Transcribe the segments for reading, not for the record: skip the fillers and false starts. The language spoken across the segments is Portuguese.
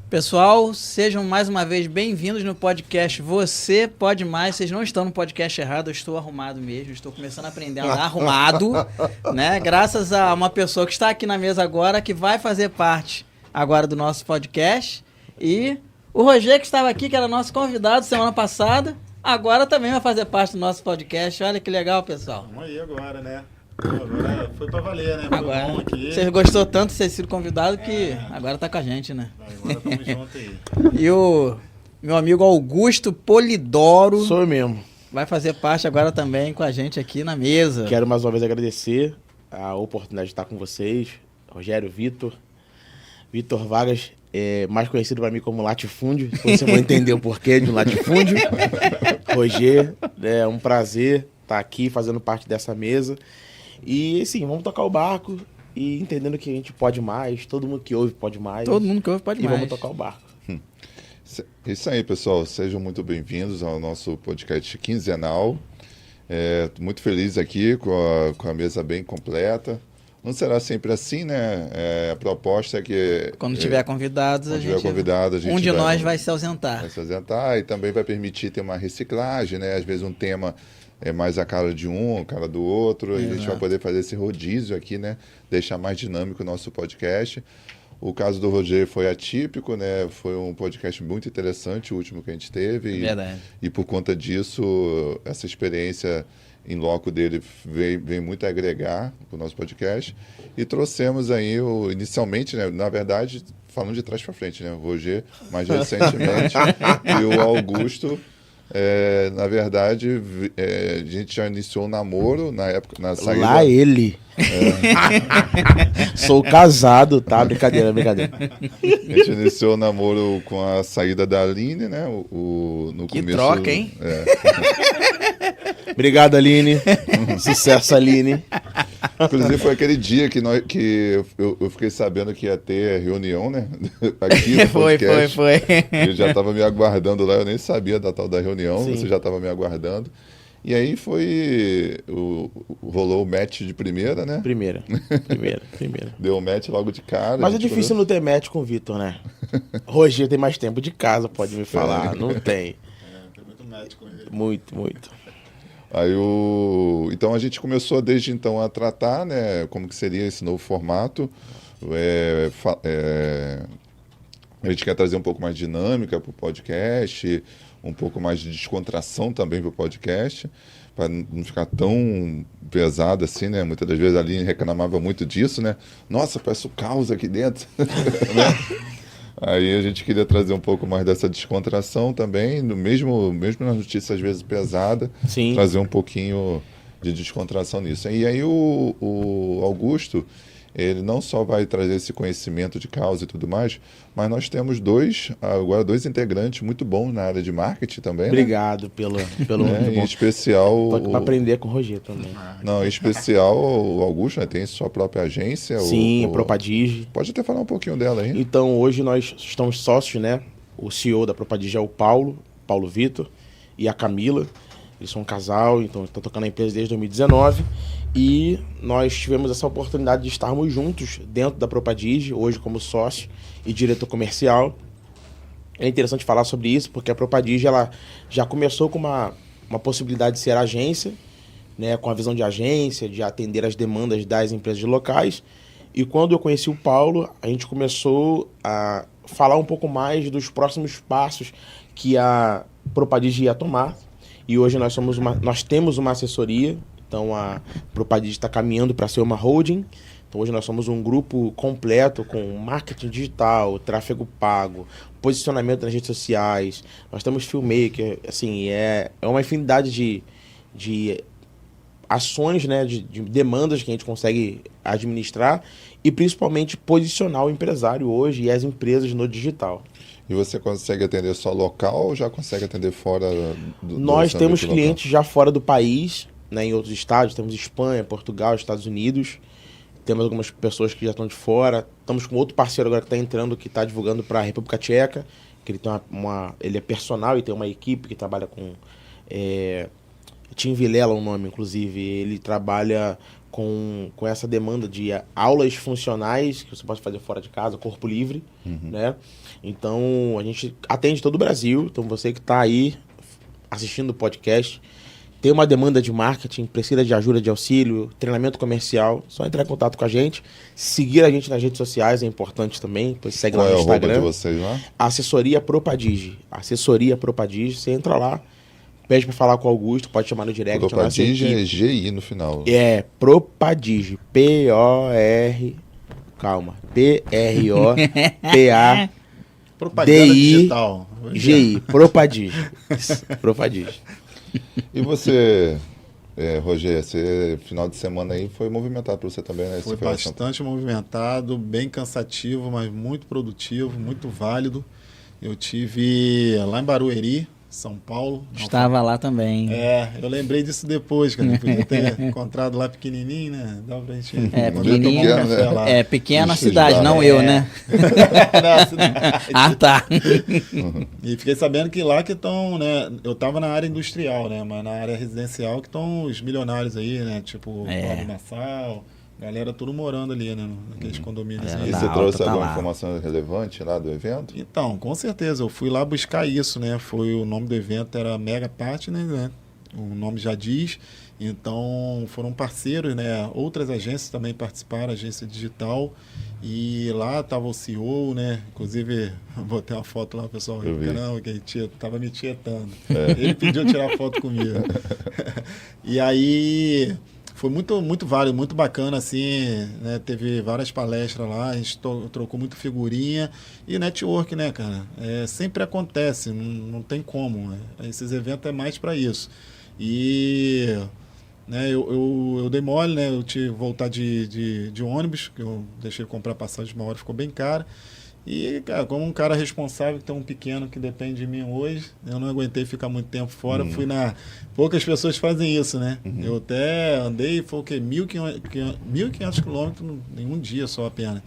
Pessoal, sejam mais uma vez bem-vindos no podcast Você Pode Mais. Vocês não estão no podcast errado, eu estou arrumado mesmo, estou começando a aprender a andar arrumado, né? Graças a uma pessoa que está aqui na mesa agora, que vai fazer parte agora do nosso podcast. E o Roger, que estava aqui, que era nosso convidado semana passada, agora também vai fazer parte do nosso podcast. Olha que legal, pessoal. Vamos aí agora, né? Agora foi pra valer, né? Foi agora, bom aqui. Você gostou tanto de ter sido convidado que agora tá com a gente, né? Agora tamo junto aí. E o meu amigo Augusto Polidoro Sou eu mesmo. vai fazer parte agora também com a gente aqui na mesa. Quero mais uma vez agradecer a oportunidade de estar com vocês. Rogério, Vitor Vargas, mais conhecido para mim como Latifúndio. Você vai entender o porquê de um latifúndio. Roger, é um prazer estar aqui fazendo parte dessa mesa. E sim, vamos tocar o barco e entendendo que a gente pode mais, todo mundo que ouve pode mais. Todo mundo que ouve pode mais. E vamos tocar o barco. Isso aí, pessoal. Sejam muito bem-vindos ao nosso podcast quinzenal. Muito feliz aqui com a mesa bem completa. Não será sempre assim, né? A proposta é que... Quando tiver convidados, a gente um de nós vai se ausentar. Vai se ausentar e também vai permitir ter uma reciclagem, né? Às vezes um tema é mais a cara de um, a cara do outro. A gente vai poder fazer esse rodízio aqui, né? Deixar mais dinâmico o nosso podcast. O caso do Roger foi atípico, né? Foi um podcast muito interessante, o último que a gente teve. Verdade. E por conta disso, essa experiência em loco dele veio muito a agregar para o nosso podcast. E trouxemos aí, inicialmente, né? Na verdade, falando de trás para frente, né? O Roger, mais recentemente, e o Augusto... na verdade, a gente já iniciou o namoro na época, na saída... Lá ele. Sou casado, tá? Brincadeira. A gente iniciou o namoro com a saída da Aline, né? No que começo, troca, hein? Obrigado, Aline. Sucesso, Aline. Inclusive foi aquele dia que eu fiquei sabendo que ia ter reunião, né? Aqui no podcast. Foi. Ele já estava me aguardando lá, eu nem sabia da tal da reunião, Sim. Você já estava me aguardando. E aí rolou o match de primeira, né? Primeira. Deu o match logo de cara. Mas é difícil não ter match com o Vitor, né? Roger tem mais tempo de casa, pode me falar. Não tem. Tem muito médico com ele. Muito. Aí então a gente começou desde então a tratar, né, como que seria esse novo formato. A gente quer trazer um pouco mais de dinâmica para o podcast, um pouco mais de descontração também para o podcast, para não ficar tão pesado assim, né? Muitas das vezes a Aline reclamava muito disso, né? Nossa, parece o caos aqui dentro. Né? Aí a gente queria trazer um pouco mais dessa descontração também, mesmo nas notícias às vezes pesadas, Sim. trazer um pouquinho de descontração nisso. E aí o Augusto, ele não só vai trazer esse conhecimento de causa e tudo mais, mas nós temos agora dois integrantes muito bons na área de marketing também. Obrigado né? pelo Em especial... Para aprender com o Roger também. Não, em especial o Augusto, né, tem sua própria agência. Sim, a Propadige. Pode até falar um pouquinho dela aí. Então, hoje nós estamos sócios, né? O CEO da Propadige é o Paulo Vitor, e a Camila. Eles são um casal, então estão tocando a empresa desde 2019. E nós tivemos essa oportunidade de estarmos juntos dentro da Propadige, hoje como sócio e diretor comercial. É interessante falar sobre isso, porque a Propadige ela já começou com uma possibilidade de ser agência, né, com a visão de agência, de atender as demandas das empresas locais. E quando eu conheci o Paulo, a gente começou a falar um pouco mais dos próximos passos que a Propadige ia tomar. E hoje nós temos uma assessoria, então a Propadige está caminhando para ser uma holding. Então hoje nós somos um grupo completo com marketing digital, tráfego pago, posicionamento nas redes sociais. Nós temos filmmaker, assim, é uma infinidade de ações, né, de demandas que a gente consegue administrar e principalmente posicionar o empresário hoje e as empresas no digital. E você consegue atender só local ou já consegue atender fora do Nós temos local? clientes já fora do país, né, em outros estados, temos Espanha, Portugal, Estados Unidos, temos algumas pessoas que já estão de fora, estamos com outro parceiro agora que está entrando, que está divulgando para a República Tcheca, que ele tem ele é personal e tem uma equipe que trabalha com... Tim Vilela é o nome, inclusive, ele trabalha com essa demanda de aulas funcionais, que você pode fazer fora de casa, corpo livre, né? Então, a gente atende todo o Brasil. Então, você que está aí assistindo o podcast, tem uma demanda de marketing, precisa de ajuda, de auxílio, treinamento comercial, só entrar em contato com a gente. Seguir a gente nas redes sociais é importante também. Depois segue lá no Instagram. Qual é o arroba de vocês lá? Assessoria Propadige. Assessoria Propadige. Você entra lá, pede para falar com o Augusto, pode chamar no direct. Propadige é GI no final. É, Propadige. P-O-R... Calma. P-R-O-P-A... Propaganda digital. G-I. Propadige. Propadige. E você, Roger, final de semana aí foi movimentado para você também, né? Foi bastante movimentado, bem cansativo, mas muito produtivo, muito válido. Eu tive lá em Barueri, São Paulo. Estava lá também. Eu lembrei disso depois, cara. Eu podia ter encontrado lá pequenininho, né? Dá pra gente... pequenininho, pequeno, né? Pequena Isso cidade, já, não eu, né? Tá. E fiquei sabendo que lá que estão, né? Eu tava na área industrial, né? Mas na área residencial que estão os milionários aí, né? Tipo, Paulo Nassau, galera tudo morando ali, né? Naqueles condomínios. E você trouxe alguma informação relevante lá do evento? Então, com certeza. Eu fui lá buscar isso, né? O nome do evento era Mega Partner, né? O nome já diz. Então, foram parceiros, né? Outras agências também participaram, agência digital. E lá estava o CEO, né? Inclusive, botei uma foto lá, o pessoal riu, caramba, que tava me tietando. Ele pediu tirar foto comigo. E aí... Foi muito válido, muito bacana, assim, né? Teve várias palestras lá, a gente trocou muito figurinha e network, né, cara? Sempre acontece, não tem como. Né? Esses eventos é mais para isso. E né, eu dei mole, né? Eu tive que voltar de ônibus, que eu deixei de comprar passagem de uma hora, ficou bem cara. E, cara, como um cara responsável que tem um pequeno que depende de mim hoje, eu não aguentei ficar muito tempo fora, fui poucas pessoas fazem isso, né? Eu até andei, foi o quê? 1.500 quilômetros em um dia só apenas.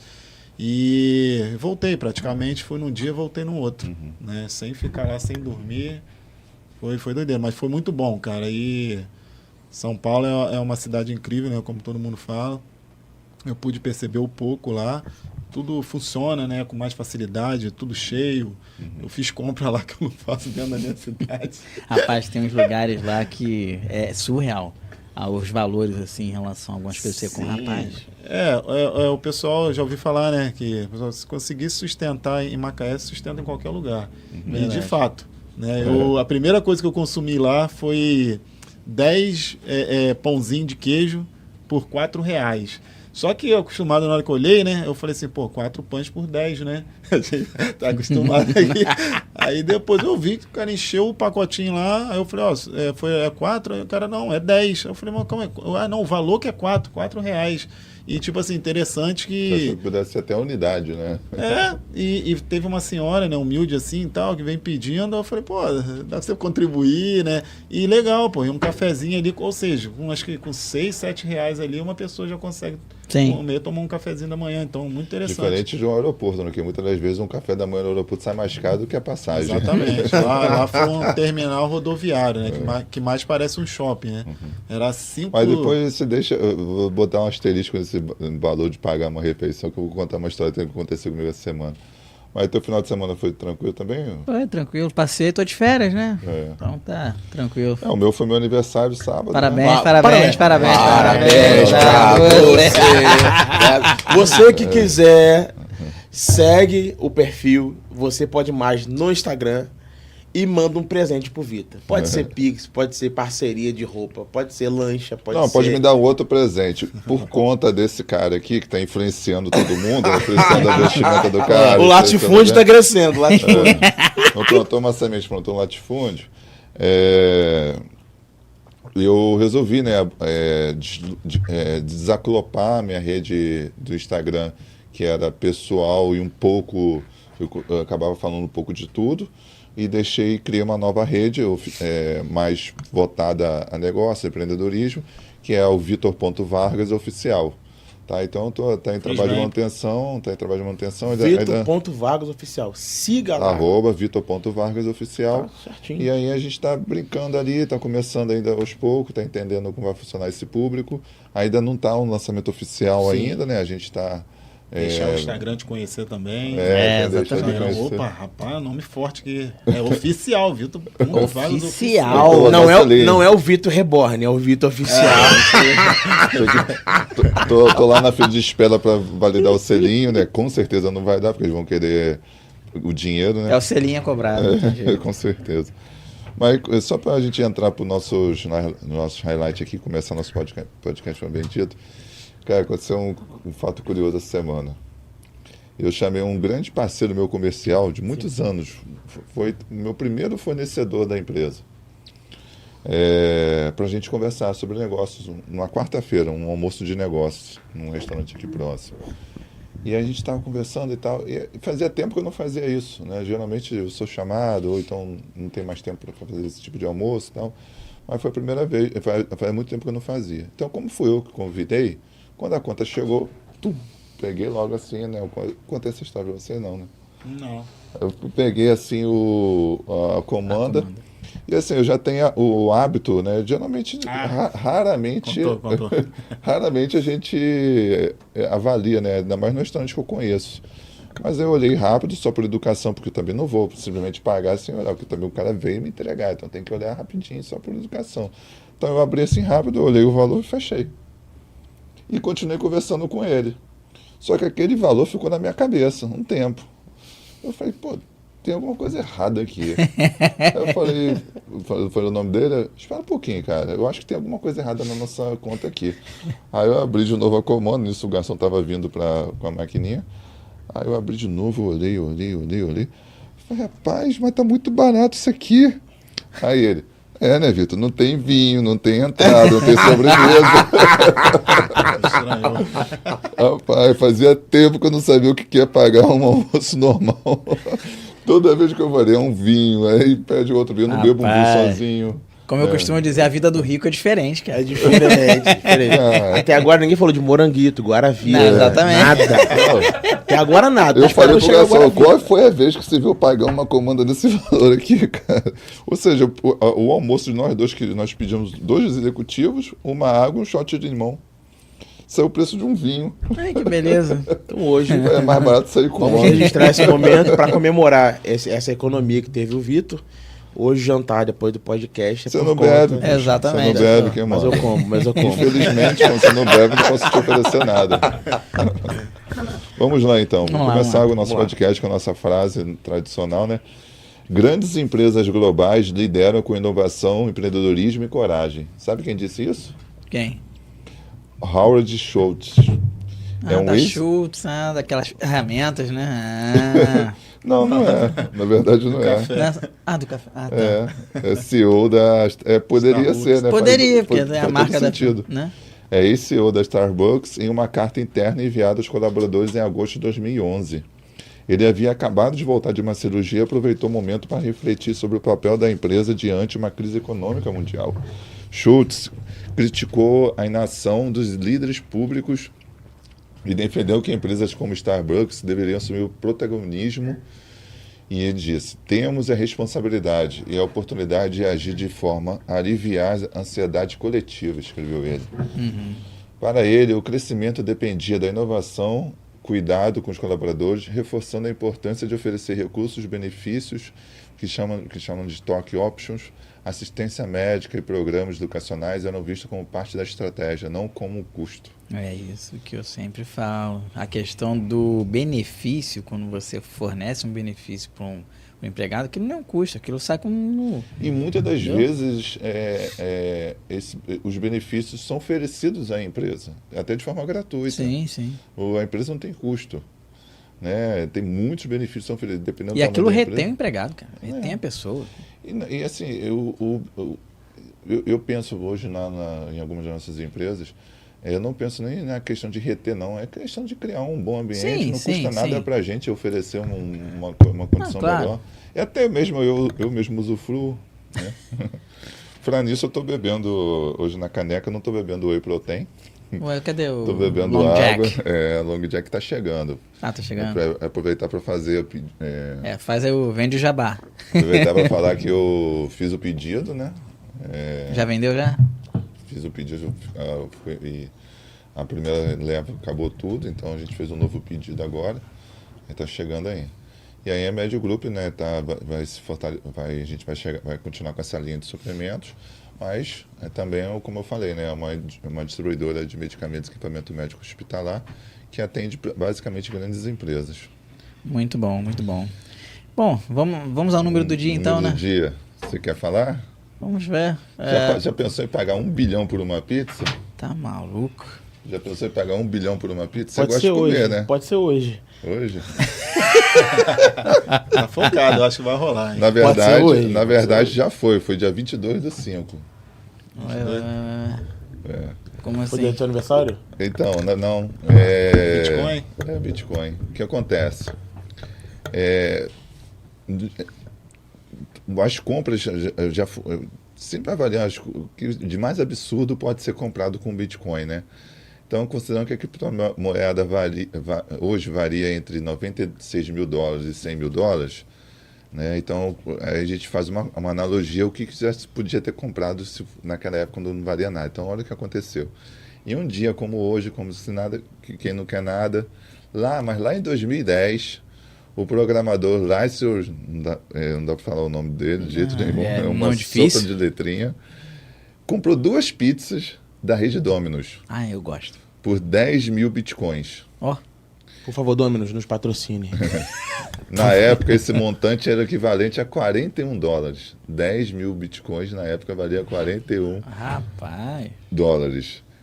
E voltei praticamente, fui num dia, voltei no outro, né? Sem ficar lá, sem dormir. Foi doideira, mas foi muito bom, cara. E São Paulo é uma cidade incrível, né? Como todo mundo fala. Eu pude perceber um pouco lá. Tudo funciona, né, com mais facilidade, tudo cheio. Eu fiz compra lá que eu não faço dentro da minha cidade. Rapaz, tem uns lugares lá que é surreal. Os valores, assim, em relação a algumas coisas que você compra. Rapaz. O pessoal, já ouvi falar, né, que se conseguir sustentar em Macaé, sustenta em qualquer lugar. E de fato, né, a primeira coisa que eu consumi lá foi 10 pãozinhos de queijo por R$4. Só que eu acostumado na hora que eu olhei, né? Eu falei assim, 4 pães por 10, né? A gente tá acostumado aqui. Aí depois eu vi que o cara encheu o pacotinho lá. Aí eu falei, é 4? Aí o cara, não, é 10. Eu falei, mas calma aí. Não, o valor que é R$4. E, tipo assim, interessante que... Se pudesse ser até a unidade, né? E teve uma senhora, né, humilde assim e tal, que vem pedindo. Eu falei, dá pra você contribuir, né? E legal, e um cafezinho ali, ou seja, acho que com R$6, R$7 ali, uma pessoa já consegue comer, tomar um cafezinho da manhã. Então, muito interessante. Diferente de um aeroporto, né? Que muitas das vezes um café da manhã no aeroporto sai mais caro do que a passagem. Exatamente. Lá foi um terminal rodoviário, né? Que mais parece um shopping, né? Era 5... Mas depois você deixa... Eu vou botar um asterisco nesse valor de pagar uma refeição, que eu vou contar uma história que aconteceu comigo essa semana. Mas teu final de semana foi tranquilo também? Foi tranquilo, passei, tô de férias, né? Então tá tranquilo. O meu foi meu aniversário sábado. Parabéns, né? parabéns pra você. Você que quiser, segue o perfil Você Pode Mais no Instagram e manda um presente pro Vitor. Pode ser Pix, pode ser parceria de roupa, pode ser lancha, pode me dar um outro presente. Por conta desse cara aqui, que tá influenciando todo mundo, influenciando a vestimenta do cara. O latifúndio tá crescendo. Plantou uma semente, plantou um latifúndio. Eu resolvi, né, desaclopar a minha rede do Instagram, que era pessoal e um pouco... Eu acabava falando um pouco de tudo. E criei uma nova rede mais votada a negócio, empreendedorismo, que é o Vitor.Vargas Oficial. Tá, então tá em trabalho de manutenção, Vitor.Vargas Oficial. Siga lá. @Vitor.Vargas Oficial. Tá, certinho. E aí a gente está brincando ali, está começando ainda aos poucos, está entendendo como vai funcionar esse público. Ainda não está um lançamento oficial ainda, né? A gente está... Deixar o Instagram te conhecer também. Exatamente. Opa, rapaz, nome forte que é oficial, Vitor. Oficial. Não é o Vitor Reborn, é o Vitor Oficial. Tô lá na fila de espera para validar o selinho, né? Com certeza não vai dar, porque eles vão querer o dinheiro, né? É o selinho cobrado. Com certeza. Mas só para a gente entrar para os nossos highlights aqui, começar nosso podcast bem dito. Cara, aconteceu um fato curioso essa semana. Eu chamei um grande parceiro meu comercial de muitos anos. Foi o meu primeiro fornecedor da empresa. Para a gente conversar sobre negócios. Numa quarta-feira, um almoço de negócios, num restaurante aqui próximo. E a gente estava conversando e tal. E fazia tempo que eu não fazia isso, né? Geralmente eu sou chamado, ou então não tem mais tempo para fazer esse tipo de almoço e tal. Mas foi a primeira vez. Faz muito tempo que eu não fazia. Então, como fui eu que convidei, quando a conta chegou, peguei logo assim, né? Eu contei essa história pra você, não, né? Não. Eu peguei assim a comanda. E assim, eu já tenho o hábito, né? Geralmente, raramente, Contou. raramente a gente avalia, né? Ainda mais no restaurante que eu conheço. Mas eu olhei rápido, só por educação, porque eu também não vou simplesmente pagar sem olhar, porque também o cara veio me entregar, então tem que olhar rapidinho, só por educação. Então eu abri assim rápido, olhei o valor e fechei. E continuei conversando com ele. Só que aquele valor ficou na minha cabeça um tempo. Eu falei, pô, tem alguma coisa errada aqui. Eu falei o nome dele, espera um pouquinho, cara, eu acho que tem alguma coisa errada na nossa conta aqui. Aí eu abri de novo a comanda, nisso o garçom estava vindo com a maquininha. Aí eu abri de novo, olhei. Falei, rapaz, mas tá muito barato isso aqui. Aí ele, né, Vitor, não tem vinho, não tem entrada, não tem sobremesa. Rapaz, fazia tempo que eu não sabia o que ia pagar um almoço normal. Toda vez que eu falei, é um vinho, aí pede outro vinho, eu não bebo um vinho sozinho. Como eu costumo dizer, a vida do rico é diferente, cara. É diferente. Até agora ninguém falou de moranguito, guaravita. Não, exatamente. Nada. Até agora nada. Eu falei pro garçom, qual foi a vez que você viu pagar uma comanda desse valor aqui, cara? Ou seja, o almoço de nós dois, que nós pedimos 2 executivos, uma água e um shot de limão. Isso é o preço de um vinho. Ai, que beleza. Então hoje é mais barato sair com vamos registrar esse momento para comemorar essa economia que teve o Vitor. Hoje, jantar, depois do podcast. Você não bebe. Exatamente. Você não bebe, mas eu como. Infelizmente, quando você não bebe, não posso te oferecer nada. Vamos lá, então. Vamos começar o nosso podcast com a nossa frase tradicional, né? Grandes empresas globais lideram com inovação, empreendedorismo e coragem. Sabe quem disse isso? Quem? Howard Schultz. Schultz, daquelas ferramentas, né? Não é. Na verdade, não é. Do café. Tá. É CEO da... poderia ser, né? Poderia, porque é a marca da... sentido. Né? É CEO da Starbucks em uma carta interna enviada aos colaboradores em agosto de 2011. Ele havia acabado de voltar de uma cirurgia e aproveitou o momento para refletir sobre o papel da empresa diante de uma crise econômica mundial. Schultz criticou a inação dos líderes públicos e defendeu que empresas como Starbucks deveriam assumir o protagonismo. E ele disse, temos a responsabilidade e a oportunidade de agir de forma a aliviar a ansiedade coletiva, escreveu ele. Para ele, o crescimento dependia da inovação, cuidado com os colaboradores, reforçando a importância de oferecer recursos, benefícios, que chamam de stock options, assistência médica e programas educacionais eram vistos como parte da estratégia, não como custo. É isso que eu sempre falo. A questão do benefício, quando você fornece um benefício para um empregado, aquilo não é um custo, aquilo sai como... E muitas das vezes os benefícios são oferecidos à empresa, até de forma gratuita. Sim. A empresa não tem custo. Né? Tem muitos benefícios que são oferecidos, dependendo e do aquilo tamanho da retém empresa. o empregado, cara. Retém a pessoa. E assim, eu penso hoje em algumas das nossas empresas, eu não penso nem na questão de reter, não. É questão de criar um bom ambiente. Não custa nada para a gente oferecer uma condição melhor. E até mesmo eu mesmo usufruo. Né? Falar nisso, eu estou bebendo, hoje na caneca, eu não estou bebendo whey protein. Ué, cadê o Tô bebendo Long água. Jack? Long Jack tá chegando. Ah, tá chegando. Aproveitar para fazer... Faz aí vende o jabá. Aproveitar para falar que eu fiz o pedido, né? Já vendeu já? Fiz o pedido e a primeira leva acabou tudo, então a gente fez um novo pedido agora. E tá chegando aí. E aí a Médio Group, né, vai se fortalecer, a gente vai continuar com essa linha de suplementos, mas também, como eu falei, né, uma distribuidora de medicamentos e equipamento médico hospitalar que atende basicamente grandes empresas. Muito bom, muito bom. Bom, vamos ao número do dia então, número né? do dia. Você quer falar? Vamos ver. Já pensou em pagar 1 bilhão por uma pizza? Tá maluco? Já pensou em pagar 1 bilhão por uma pizza? Pode Você ser gosta de comer, hoje, né? pode ser hoje. Hoje? Tá focado, eu acho que vai rolar. Hein? Na verdade já foi dia 22/5. Como Foi assim? dia do seu aniversário? Então, não. Bitcoin? É Bitcoin. O que acontece? As compras já sempre avaliar o que de mais absurdo pode ser comprado com Bitcoin, né? Então, considerando que a criptomoeda hoje varia entre $96 mil e $100 mil, né? Então, aí a gente faz uma analogia o que já se podia ter comprado naquela época quando não valia nada. Então, olha o que aconteceu. Em um dia como hoje, como se nada, quem não quer nada, mas lá em 2010, o programador Lycor, não dá para falar o nome dele de jeito nenhum, é uma sopa de letrinha, comprou 2 pizzas da rede Domino's. Ah, eu gosto. Por 10 mil bitcoins. Ó. Por favor, Domino's, nos patrocine. Na época, esse montante era equivalente a $41. 10 mil bitcoins, na época, valia $41. Rapaz.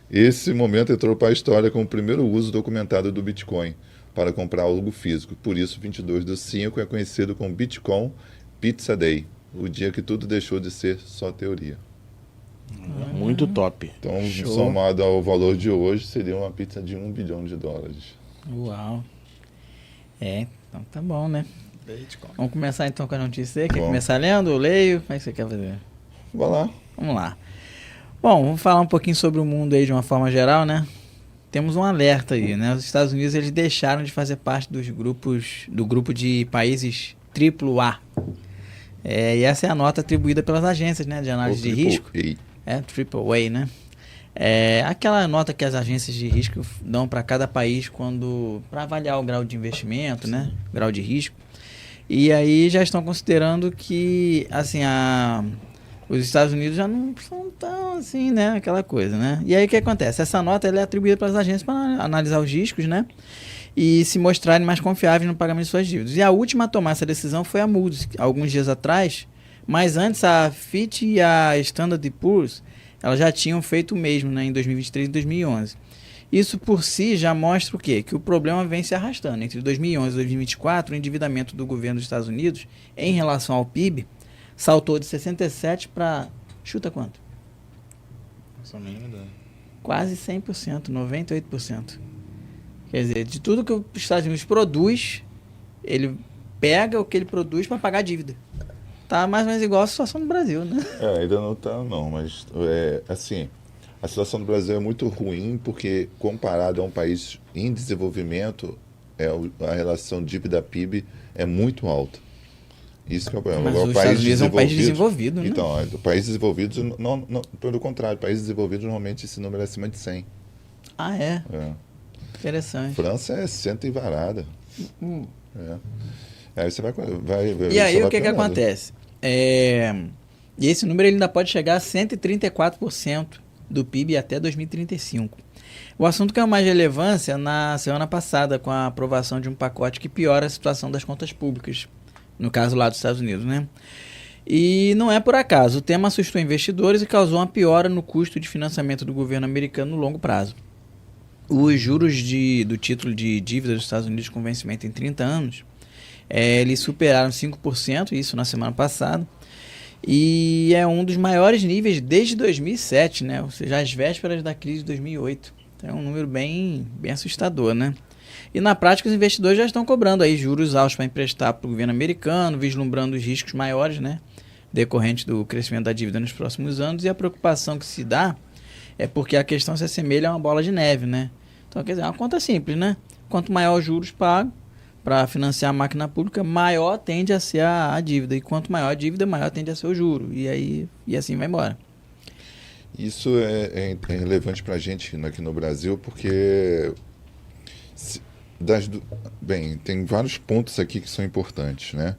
Esse momento entrou para a história como o primeiro uso documentado do Bitcoin para comprar algo físico. Por isso, 22/5 é conhecido como Bitcoin Pizza Day, o dia que tudo deixou de ser só teoria. Muito top. Então, somado ao valor de hoje, seria uma pizza de $1 bilhão. Uau. Então tá bom, né? Bitcoin. Vamos começar então com a notícia. Quer Bom. começar lendo? Eu leio? Como é que você quer fazer? Vai lá. Vamos lá. Bom, vamos falar um pouquinho sobre o mundo aí de uma forma geral, né? Temos um alerta aí, né? Os Estados Unidos, eles deixaram de fazer parte do grupo de países AAA. E essa é a nota atribuída pelas agências, né, de análise de risco. AAA, né? Aquela nota que as agências de risco dão para cada país para avaliar o grau de investimento, né? O grau de risco. E aí já estão considerando que, assim, os Estados Unidos já não são tão assim, né? Aquela coisa, né? E aí o que acontece? Essa nota ela é atribuída pelas agências para analisar os riscos, né? E se mostrarem mais confiáveis no pagamento de suas dívidas. E a última a tomar essa decisão foi a Moody's, alguns dias atrás. Mas antes a Fitch e a Standard & Poor's, elas já tinham feito o mesmo, né? Em 2023 e 2011. Isso por si já mostra o quê? Que o problema vem se arrastando. Entre 2011 e 2024, o endividamento do governo dos Estados Unidos em relação ao PIB saltou de 67% para... Chuta quanto? Quase 100%, 98%. Quer dizer, de tudo que os Estados Unidos produz, ele pega o que ele produz para pagar a dívida. Tá mais ou menos igual a situação do Brasil, né? Ainda não tá, não, mas assim, a situação do Brasil é muito ruim porque comparado a um país em desenvolvimento, a relação dívida-PIB é muito alta. Isso que é o problema. Mas Agora, os Estados Unidos é um país desenvolvido, né? Então, países desenvolvidos, não, pelo contrário, países desenvolvidos normalmente esse número é acima de 100. Ah, é? Interessante. França é 100 e varada. Aí você vai e aí o que acontece? E esse número ele ainda pode chegar a 134% do PIB até 2035. O assunto que é mais relevância na semana passada com a aprovação de um pacote que piora a situação das contas públicas, no caso lá dos Estados Unidos, né? E não é por acaso, o tema assustou investidores e causou uma piora no custo de financiamento do governo americano no longo prazo. Os juros do título de dívida dos Estados Unidos com vencimento em 30 anos, eles superaram 5%, isso na semana passada, e é um dos maiores níveis desde 2007, né? Ou seja, às vésperas da crise de 2008. Então é um número bem assustador, né? E na prática os investidores já estão cobrando aí juros altos para emprestar para o governo americano, vislumbrando os riscos maiores, né? Decorrentes do crescimento da dívida nos próximos anos, e a preocupação que se dá É porque a questão se assemelha a uma bola de neve, né? Então, quer dizer, é uma conta simples, né? Quanto maior os juros pagos para financiar a máquina pública, maior tende a ser a dívida. E quanto maior a dívida, maior tende a ser o juro. E assim vai embora. Isso é relevante para a gente aqui no Brasil, porque bem, tem vários pontos aqui que são importantes, né?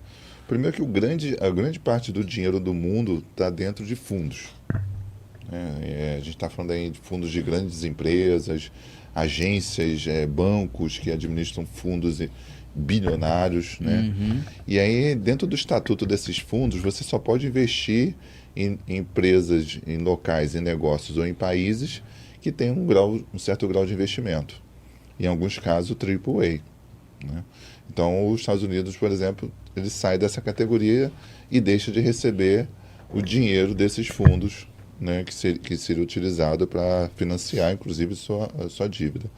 Primeiro que a grande parte do dinheiro do mundo está dentro de fundos. A gente está falando aí de fundos de grandes empresas, agências, bancos que administram fundos bilionários, né? Uhum. E aí, dentro do estatuto desses fundos, você só pode investir em empresas, em locais, em negócios ou em países que têm um certo grau de investimento. Em alguns casos, AAA. Né? Então, os Estados Unidos, por exemplo, ele sai dessa categoria e deixa de receber o dinheiro desses fundos, né, que seria utilizado para financiar, inclusive, sua dívida.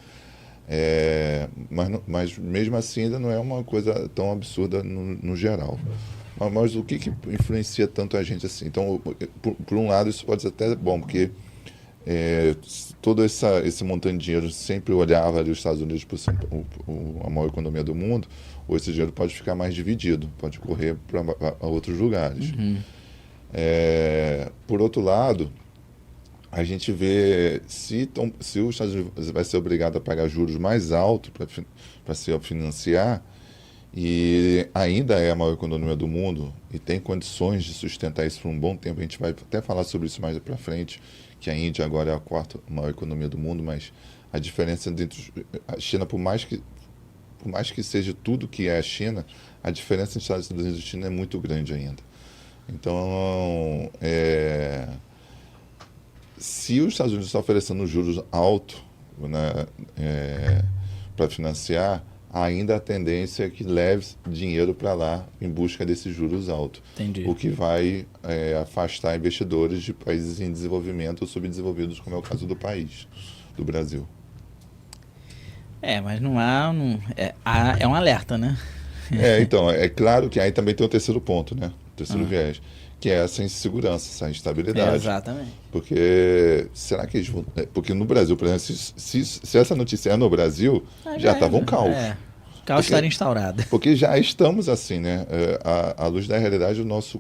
Mas, mesmo assim, ainda não é uma coisa tão absurda no geral. Mas o que influencia tanto a gente assim? Então, por um lado, isso pode ser até bom, porque todo esse montante de dinheiro sempre olhava ali os Estados Unidos por ser a maior economia do mundo, ou esse dinheiro pode ficar mais dividido, pode correr para outros lugares. Uhum. Por outro lado, a gente vê se os Estados Unidos vai ser obrigado a pagar juros mais altos para se financiar, e ainda é a maior economia do mundo e tem condições de sustentar isso por um bom tempo. A gente vai até falar sobre isso mais para frente, que a Índia agora é a quarta maior economia do mundo, mas a diferença entre a China, por mais que seja tudo que é a China, a diferença entre Estados Unidos e China é muito grande ainda. Então, se os Estados Unidos estão oferecendo juros altos, né, para financiar, ainda a tendência é que leve dinheiro para lá em busca desses juros altos. Entendi. O que vai afastar investidores de países em desenvolvimento ou subdesenvolvidos, como é o caso do país, do Brasil. Mas não há... é um alerta, né? Então, é claro que aí também tem o terceiro ponto, né? O terceiro viés, que é essa insegurança, essa instabilidade. Exatamente. Porque, será que eles vão... Porque no Brasil, por exemplo, se essa notícia é no Brasil, já estava um caos. O caos estaria instaurado. Porque já estamos assim, né? À luz da realidade, o nosso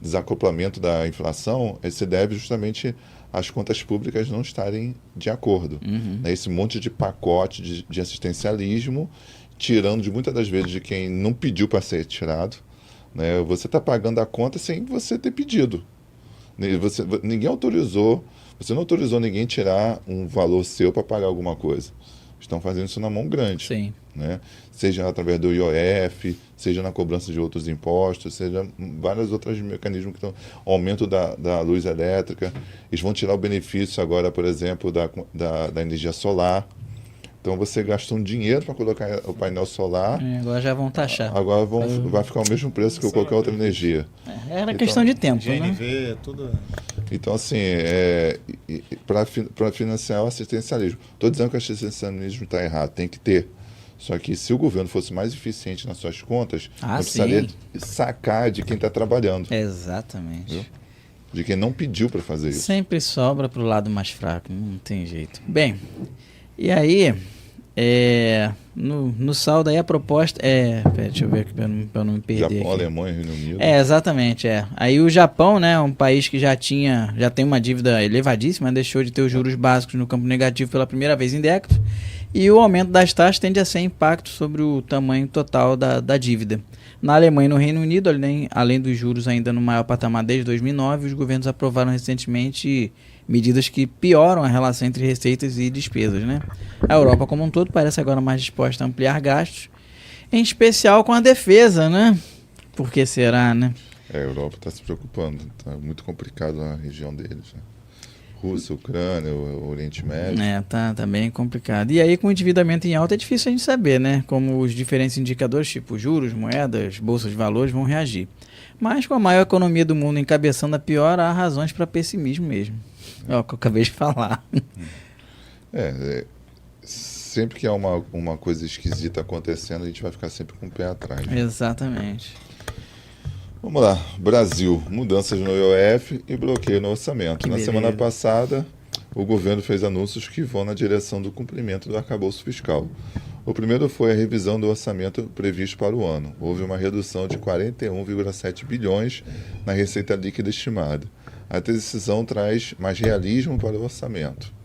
desacoplamento da inflação se deve justamente às contas públicas não estarem de acordo. Uhum. Né? Esse monte de pacote de assistencialismo, tirando de muitas das vezes de quem não pediu para ser tirado. Né? Você está pagando a conta sem você ter pedido. Ninguém autorizou, você não autorizou ninguém tirar um valor seu para pagar alguma coisa. Estão fazendo isso na mão grande. Sim. Né? Seja através do IOF, seja na cobrança de outros impostos, seja vários outros mecanismos que estão... Aumento da luz elétrica. Eles vão tirar o benefício agora, por exemplo, da energia solar. Então você gasta um dinheiro para colocar o painel solar. Agora já vão taxar. Agora vai ficar o mesmo preço que qualquer outra energia. Era questão de tempo, GNV, né? Tudo. Então, assim, para financiar o assistencialismo. Estou dizendo que o assistencialismo está errado, tem que ter. Só que se o governo fosse mais eficiente nas suas contas, não precisaria sacar de quem está trabalhando. Exatamente. Viu? De quem não pediu para fazer isso. Sempre sobra para o lado mais fraco, não tem jeito. Bem, e aí... no saldo aí a proposta deixa eu ver aqui para não me perder. Japão, aqui. Alemanha, Reino Unido. Exatamente, Aí o Japão, né, um país que já tem uma dívida elevadíssima, deixou de ter os juros básicos no campo negativo pela primeira vez em décadas, e o aumento das taxas tende a ser impacto sobre o tamanho total da dívida. Na Alemanha e no Reino Unido, além dos juros ainda no maior patamar desde 2009, os governos aprovaram recentemente medidas que pioram a relação entre receitas e despesas, né? A Europa como um todo parece agora mais disposta a ampliar gastos, em especial com a defesa, né? Por que será, né? A Europa está se preocupando, está muito complicado a região deles, né? Rússia, Ucrânia, o Oriente Médio. Tá bem complicado. E aí, com o endividamento em alta, é difícil a gente saber, né? Como os diferentes indicadores, tipo juros, moedas, bolsas de valores, vão reagir. Mas com a maior economia do mundo encabeçando a pior, há razões para pessimismo mesmo. É o que eu acabei de falar. Sempre que há uma coisa esquisita acontecendo, a gente vai ficar sempre com o pé atrás. Exatamente. Vamos lá, Brasil, mudanças no IOF e bloqueio no orçamento. Na semana passada, o governo fez anúncios que vão na direção do cumprimento do arcabouço fiscal. O primeiro foi a revisão do orçamento previsto para o ano. Houve uma redução de 41,7 bilhões na receita líquida estimada. A decisão traz mais realismo para o orçamento.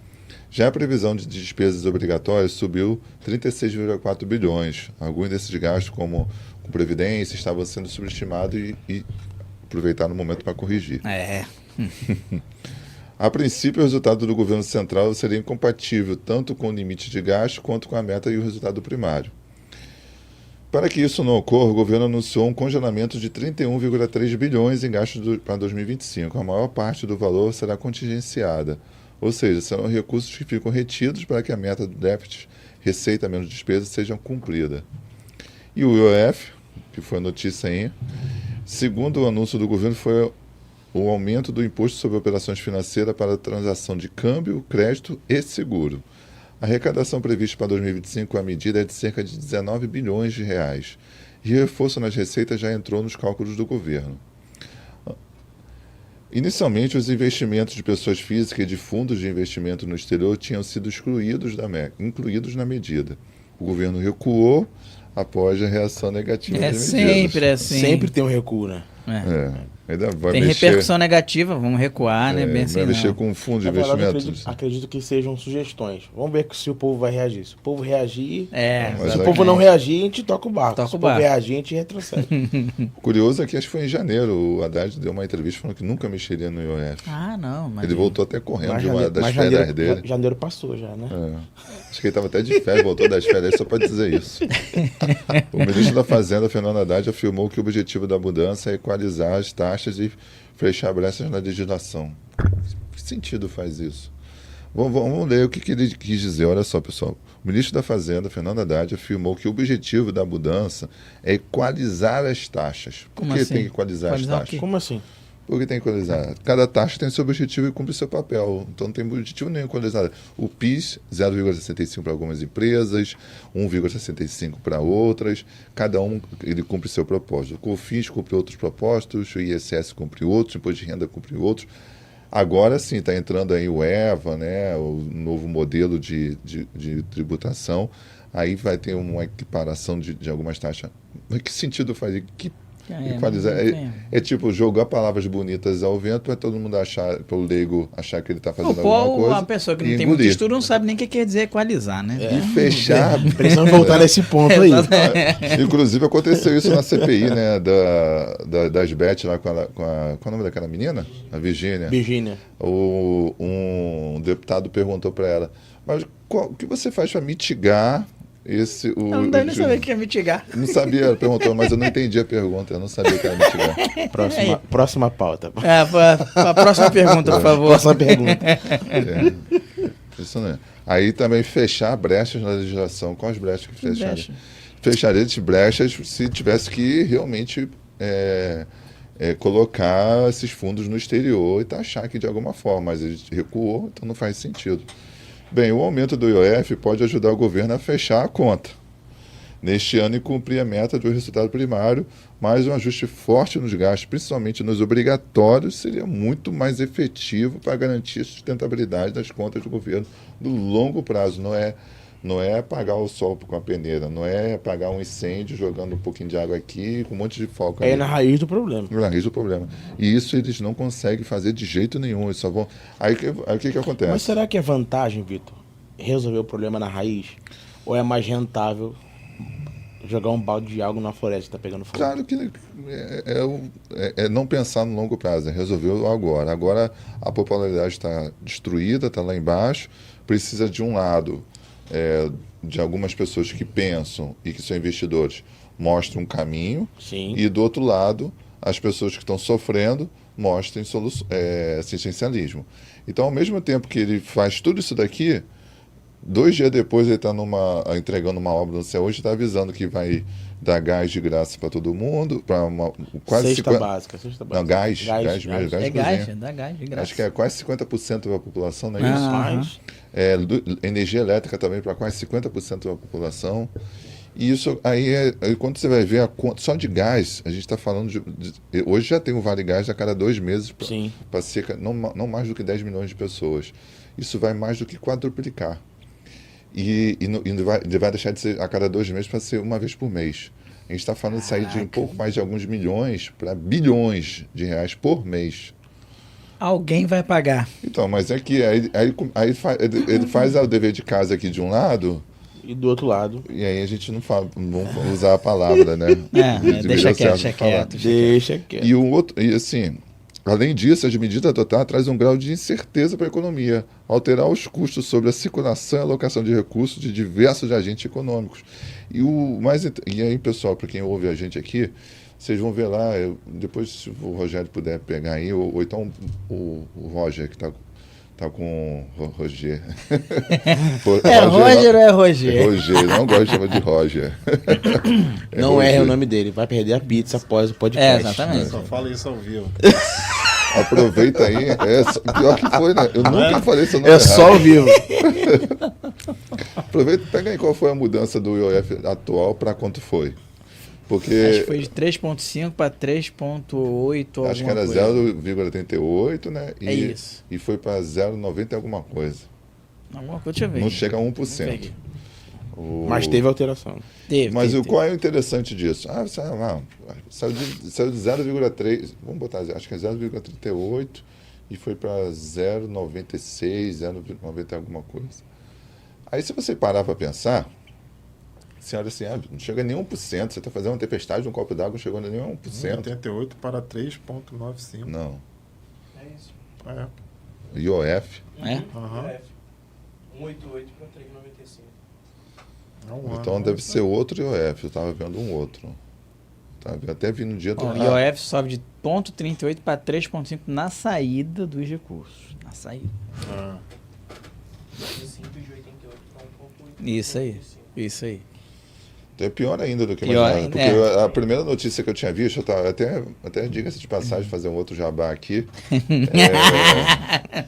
Já a previsão de despesas obrigatórias subiu 36,4 bilhões. Alguns desses gastos, como com previdência, estavam sendo subestimados e aproveitaram o momento para corrigir. A princípio, o resultado do governo central seria incompatível tanto com o limite de gasto quanto com a meta e o resultado primário. Para que isso não ocorra, o governo anunciou um congelamento de 31,3 bilhões em gastos para 2025. A maior parte do valor será contingenciada, ou seja, serão recursos que ficam retidos para que a meta do déficit, receita menos despesa, seja cumprida. E o IOF, que foi notícia aí, segundo o anúncio do governo, foi o aumento do imposto sobre operações financeiras para a transação de câmbio, crédito e seguro. A arrecadação prevista para 2025 com a medida é de cerca de 19 bilhões de reais. E o reforço nas receitas já entrou nos cálculos do governo. Inicialmente, os investimentos de pessoas físicas e de fundos de investimento no exterior tinham sido incluídos na medida. O governo recuou após a reação negativa das medidas. Sempre assim. Sempre tem um recuo, né? Ainda vai Tem repercussão negativa, vamos recuar, né? Bem assim, vai mexer não. com o fundo de Na verdade, investimentos. acredito que sejam sugestões. Vamos ver se o povo vai reagir. Se o povo reagir, Mas se o aqui- povo não reagir, a gente toca o barco. Toca Se o o povo barco. reagir, a gente retrocede. O curioso é que acho que foi em janeiro. O Haddad deu uma entrevista falando que nunca mexeria no IOF. Ah, não. Mas... Ele voltou até correndo Mas de uma das janeiro, férias dele. janeiro passou já, né? Acho que ele estava até de férias, voltou das férias só para dizer isso. O ministro da Fazenda, Fernando Haddad, afirmou que o objetivo da mudança é equalizar as taxas e fechar brechas na legislação. Que sentido faz isso? Vamos ler o que ele quis dizer. Olha só, pessoal. O ministro da Fazenda, Fernando Haddad, afirmou que o objetivo da mudança é equalizar as taxas. Por Como que assim? tem que equalizar as Equalizar o taxas? quê? Como assim? Porque tem que equalizar. Cada taxa tem seu objetivo e cumpre seu papel. Então não tem objetivo nenhum equalizar. O PIS, 0,65 para algumas empresas, 1,65 para outras. Cada um ele cumpre seu propósito. O COFINS cumpre outros propósitos, o ISS cumpre outros, o Imposto de Renda cumpre outros. Agora sim, está entrando aí o EVA, né, o novo modelo de tributação. Aí vai ter uma equiparação de algumas taxas. Mas que sentido faz? Equalizar. É tipo jogar palavras bonitas ao vento para todo mundo achar, para o leigo achar que ele está fazendo alguma coisa. A pessoa que não e tem muito engolir. estudo não sabe nem o que quer dizer equalizar, né? E fechar. Precisamos voltar nesse ponto aí. Inclusive aconteceu isso na CPI, né? Das Bet lá qual é o nome daquela menina? A Virgínia. Virgínia. Um deputado perguntou para ela, mas o que você faz para mitigar esse... Não deve nem saber o que é mitigar. Não sabia, ela perguntou, mas eu não entendi a pergunta, eu não sabia o que era mitigar. Próxima pauta. A próxima pergunta, por favor. Próxima pergunta. Isso não é. Aí também fechar brechas na legislação. Quais brechas que fecharam? Brecha. Fecharia de brechas se tivesse que realmente colocar esses fundos no exterior e taxar aqui de alguma forma, mas ele recuou, então não faz sentido. Bem, o aumento do IOF pode ajudar o governo a fechar a conta neste ano e cumprir a meta do resultado primário, mas um ajuste forte nos gastos, principalmente nos obrigatórios, seria muito mais efetivo para garantir a sustentabilidade das contas do governo no longo prazo. Não é apagar o sol com a peneira, não é apagar um incêndio jogando um pouquinho de água aqui com um monte de foco ali. É na raiz do problema. Na raiz do problema. E isso eles não conseguem fazer de jeito nenhum. Eles só vão... Aí o que acontece? Mas será que é vantagem, Vitor, resolver o problema na raiz? Ou é mais rentável jogar um balde de água na floresta que está pegando fogo? Claro que é não pensar no longo prazo, é resolver o agora. Agora a popularidade está destruída, está lá embaixo, precisa de um lado de algumas pessoas que pensam e que são investidores, mostram um caminho. Sim. E do outro lado, as pessoas que estão sofrendo mostrem assistencialismo. Então, ao mesmo tempo que ele faz tudo isso daqui, 2 dias depois ele está entregando uma obra no céu hoje, está avisando que vai dar gás de graça para todo mundo, para quase Cesta básica. Não, gás mesmo, gás É de gás, cozinha. dá gás de graça. Acho que é quase 50% da população, não é isso? Mas Energia elétrica também para quase 50% da população. E isso aí, quando você vai ver a conta, só de gás, a gente está falando hoje já tem o Vale Gás a cada 2 meses para cerca, não mais do que 10 milhões de pessoas. Isso vai mais do que quadruplicar. E vai deixar de ser a cada 2 meses para ser uma vez por mês. A gente está falando de sair de um pouco mais de alguns milhões para bilhões de reais por mês. Alguém vai pagar. Então, mas é que aí ele faz o dever de casa aqui de um lado... E do outro lado. E aí a gente não fala, não vamos usar a palavra, né? Deixa quieto. Deixa quieto. E o outro, e assim, além disso, as medidas adotadas trazem um grau de incerteza para a economia, alterar os custos sobre a circulação e alocação de recursos de diversos agentes econômicos. E aí, pessoal, para quem ouve a gente aqui, vocês vão ver lá, depois se o Rogério puder pegar aí, ou então o Roger, que está com o Roger. Roger ou é Roger? Roger, não gosto de chamar de Roger. Não é o nome dele, vai perder a pizza após o podcast. Exatamente. Só fala isso ao vivo. Aproveita aí. Pior que foi, né? Eu nunca falei seu nome errado. Só ao vivo. Aproveita, pega aí qual foi a mudança do IOF atual para quanto foi. Porque acho que foi de 3,5 para 3,8. Acho que era 0,38, né? É isso. E foi para 0,90 alguma coisa. Alguma coisa, deixa eu ver. Não chega a 1%. Mas teve alteração. Mas qual é o interessante disso? Saiu de 0,3, vamos botar, acho que é 0,38 e foi para 0,96, 0,90 alguma coisa. Aí se você parar para pensar, você olha assim, não chega nem 1%, você está fazendo uma tempestade, um copo d'água, não chegou nem a 1%. 88 para 3,95. Não. É isso. IOF. É? Aham. 188 para 395. Então deve ser outro IOF, eu estava vendo um outro. Até vi no dia do... O IOF sobe de 0,38 para 3,5 na saída dos recursos. Na saída. De 5,88 para 1,8. Isso aí. Então é pior ainda do que Pior imaginava. ainda, Porque a primeira notícia que eu tinha visto, eu tava, até diga-se de passagem, fazer um outro jabá aqui,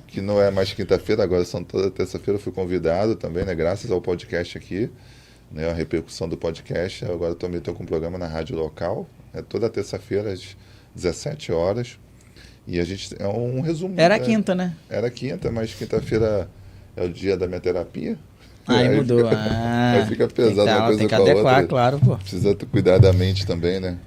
que não é mais quinta-feira, agora são toda terça-feira, eu fui convidado também, né, graças ao podcast aqui, né, a repercussão do podcast. Agora também estou com um programa na rádio local, toda terça-feira às 17 horas. E a gente é um resumo. Era quinta, né? Era quinta, mas quinta-feira é o dia da minha terapia. Aí mudou. Aí fica pesado uma coisa tem que com a adequar, outra. claro, pô. Precisa cuidar da mente também, né?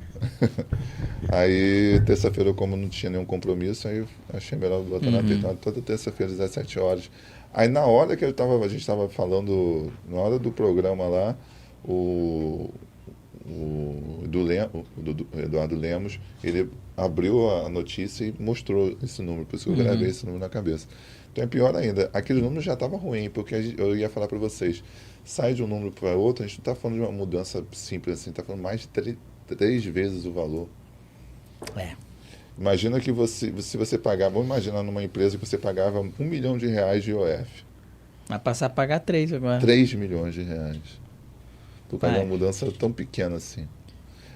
Aí, terça-feira, como não tinha nenhum compromisso, aí eu achei melhor botar na tela toda terça-feira, às 17 horas. Aí, na hora que a gente estava falando, na hora do programa lá, o Eduardo Lemos, ele abriu a notícia e mostrou esse número, por isso que eu gravei esse número na cabeça. Então é pior ainda, aquele número já estava ruim, porque eu ia falar para vocês, sai de um número para outro, a gente não está falando de uma mudança simples assim, está falando mais de 3 vezes o valor. Imagina que se você pagava, vamos imaginar numa empresa que você pagava R$1 milhão de IOF. Vai passar a pagar 3 agora. 3 milhões de reais. Por causa de uma mudança tão pequena assim.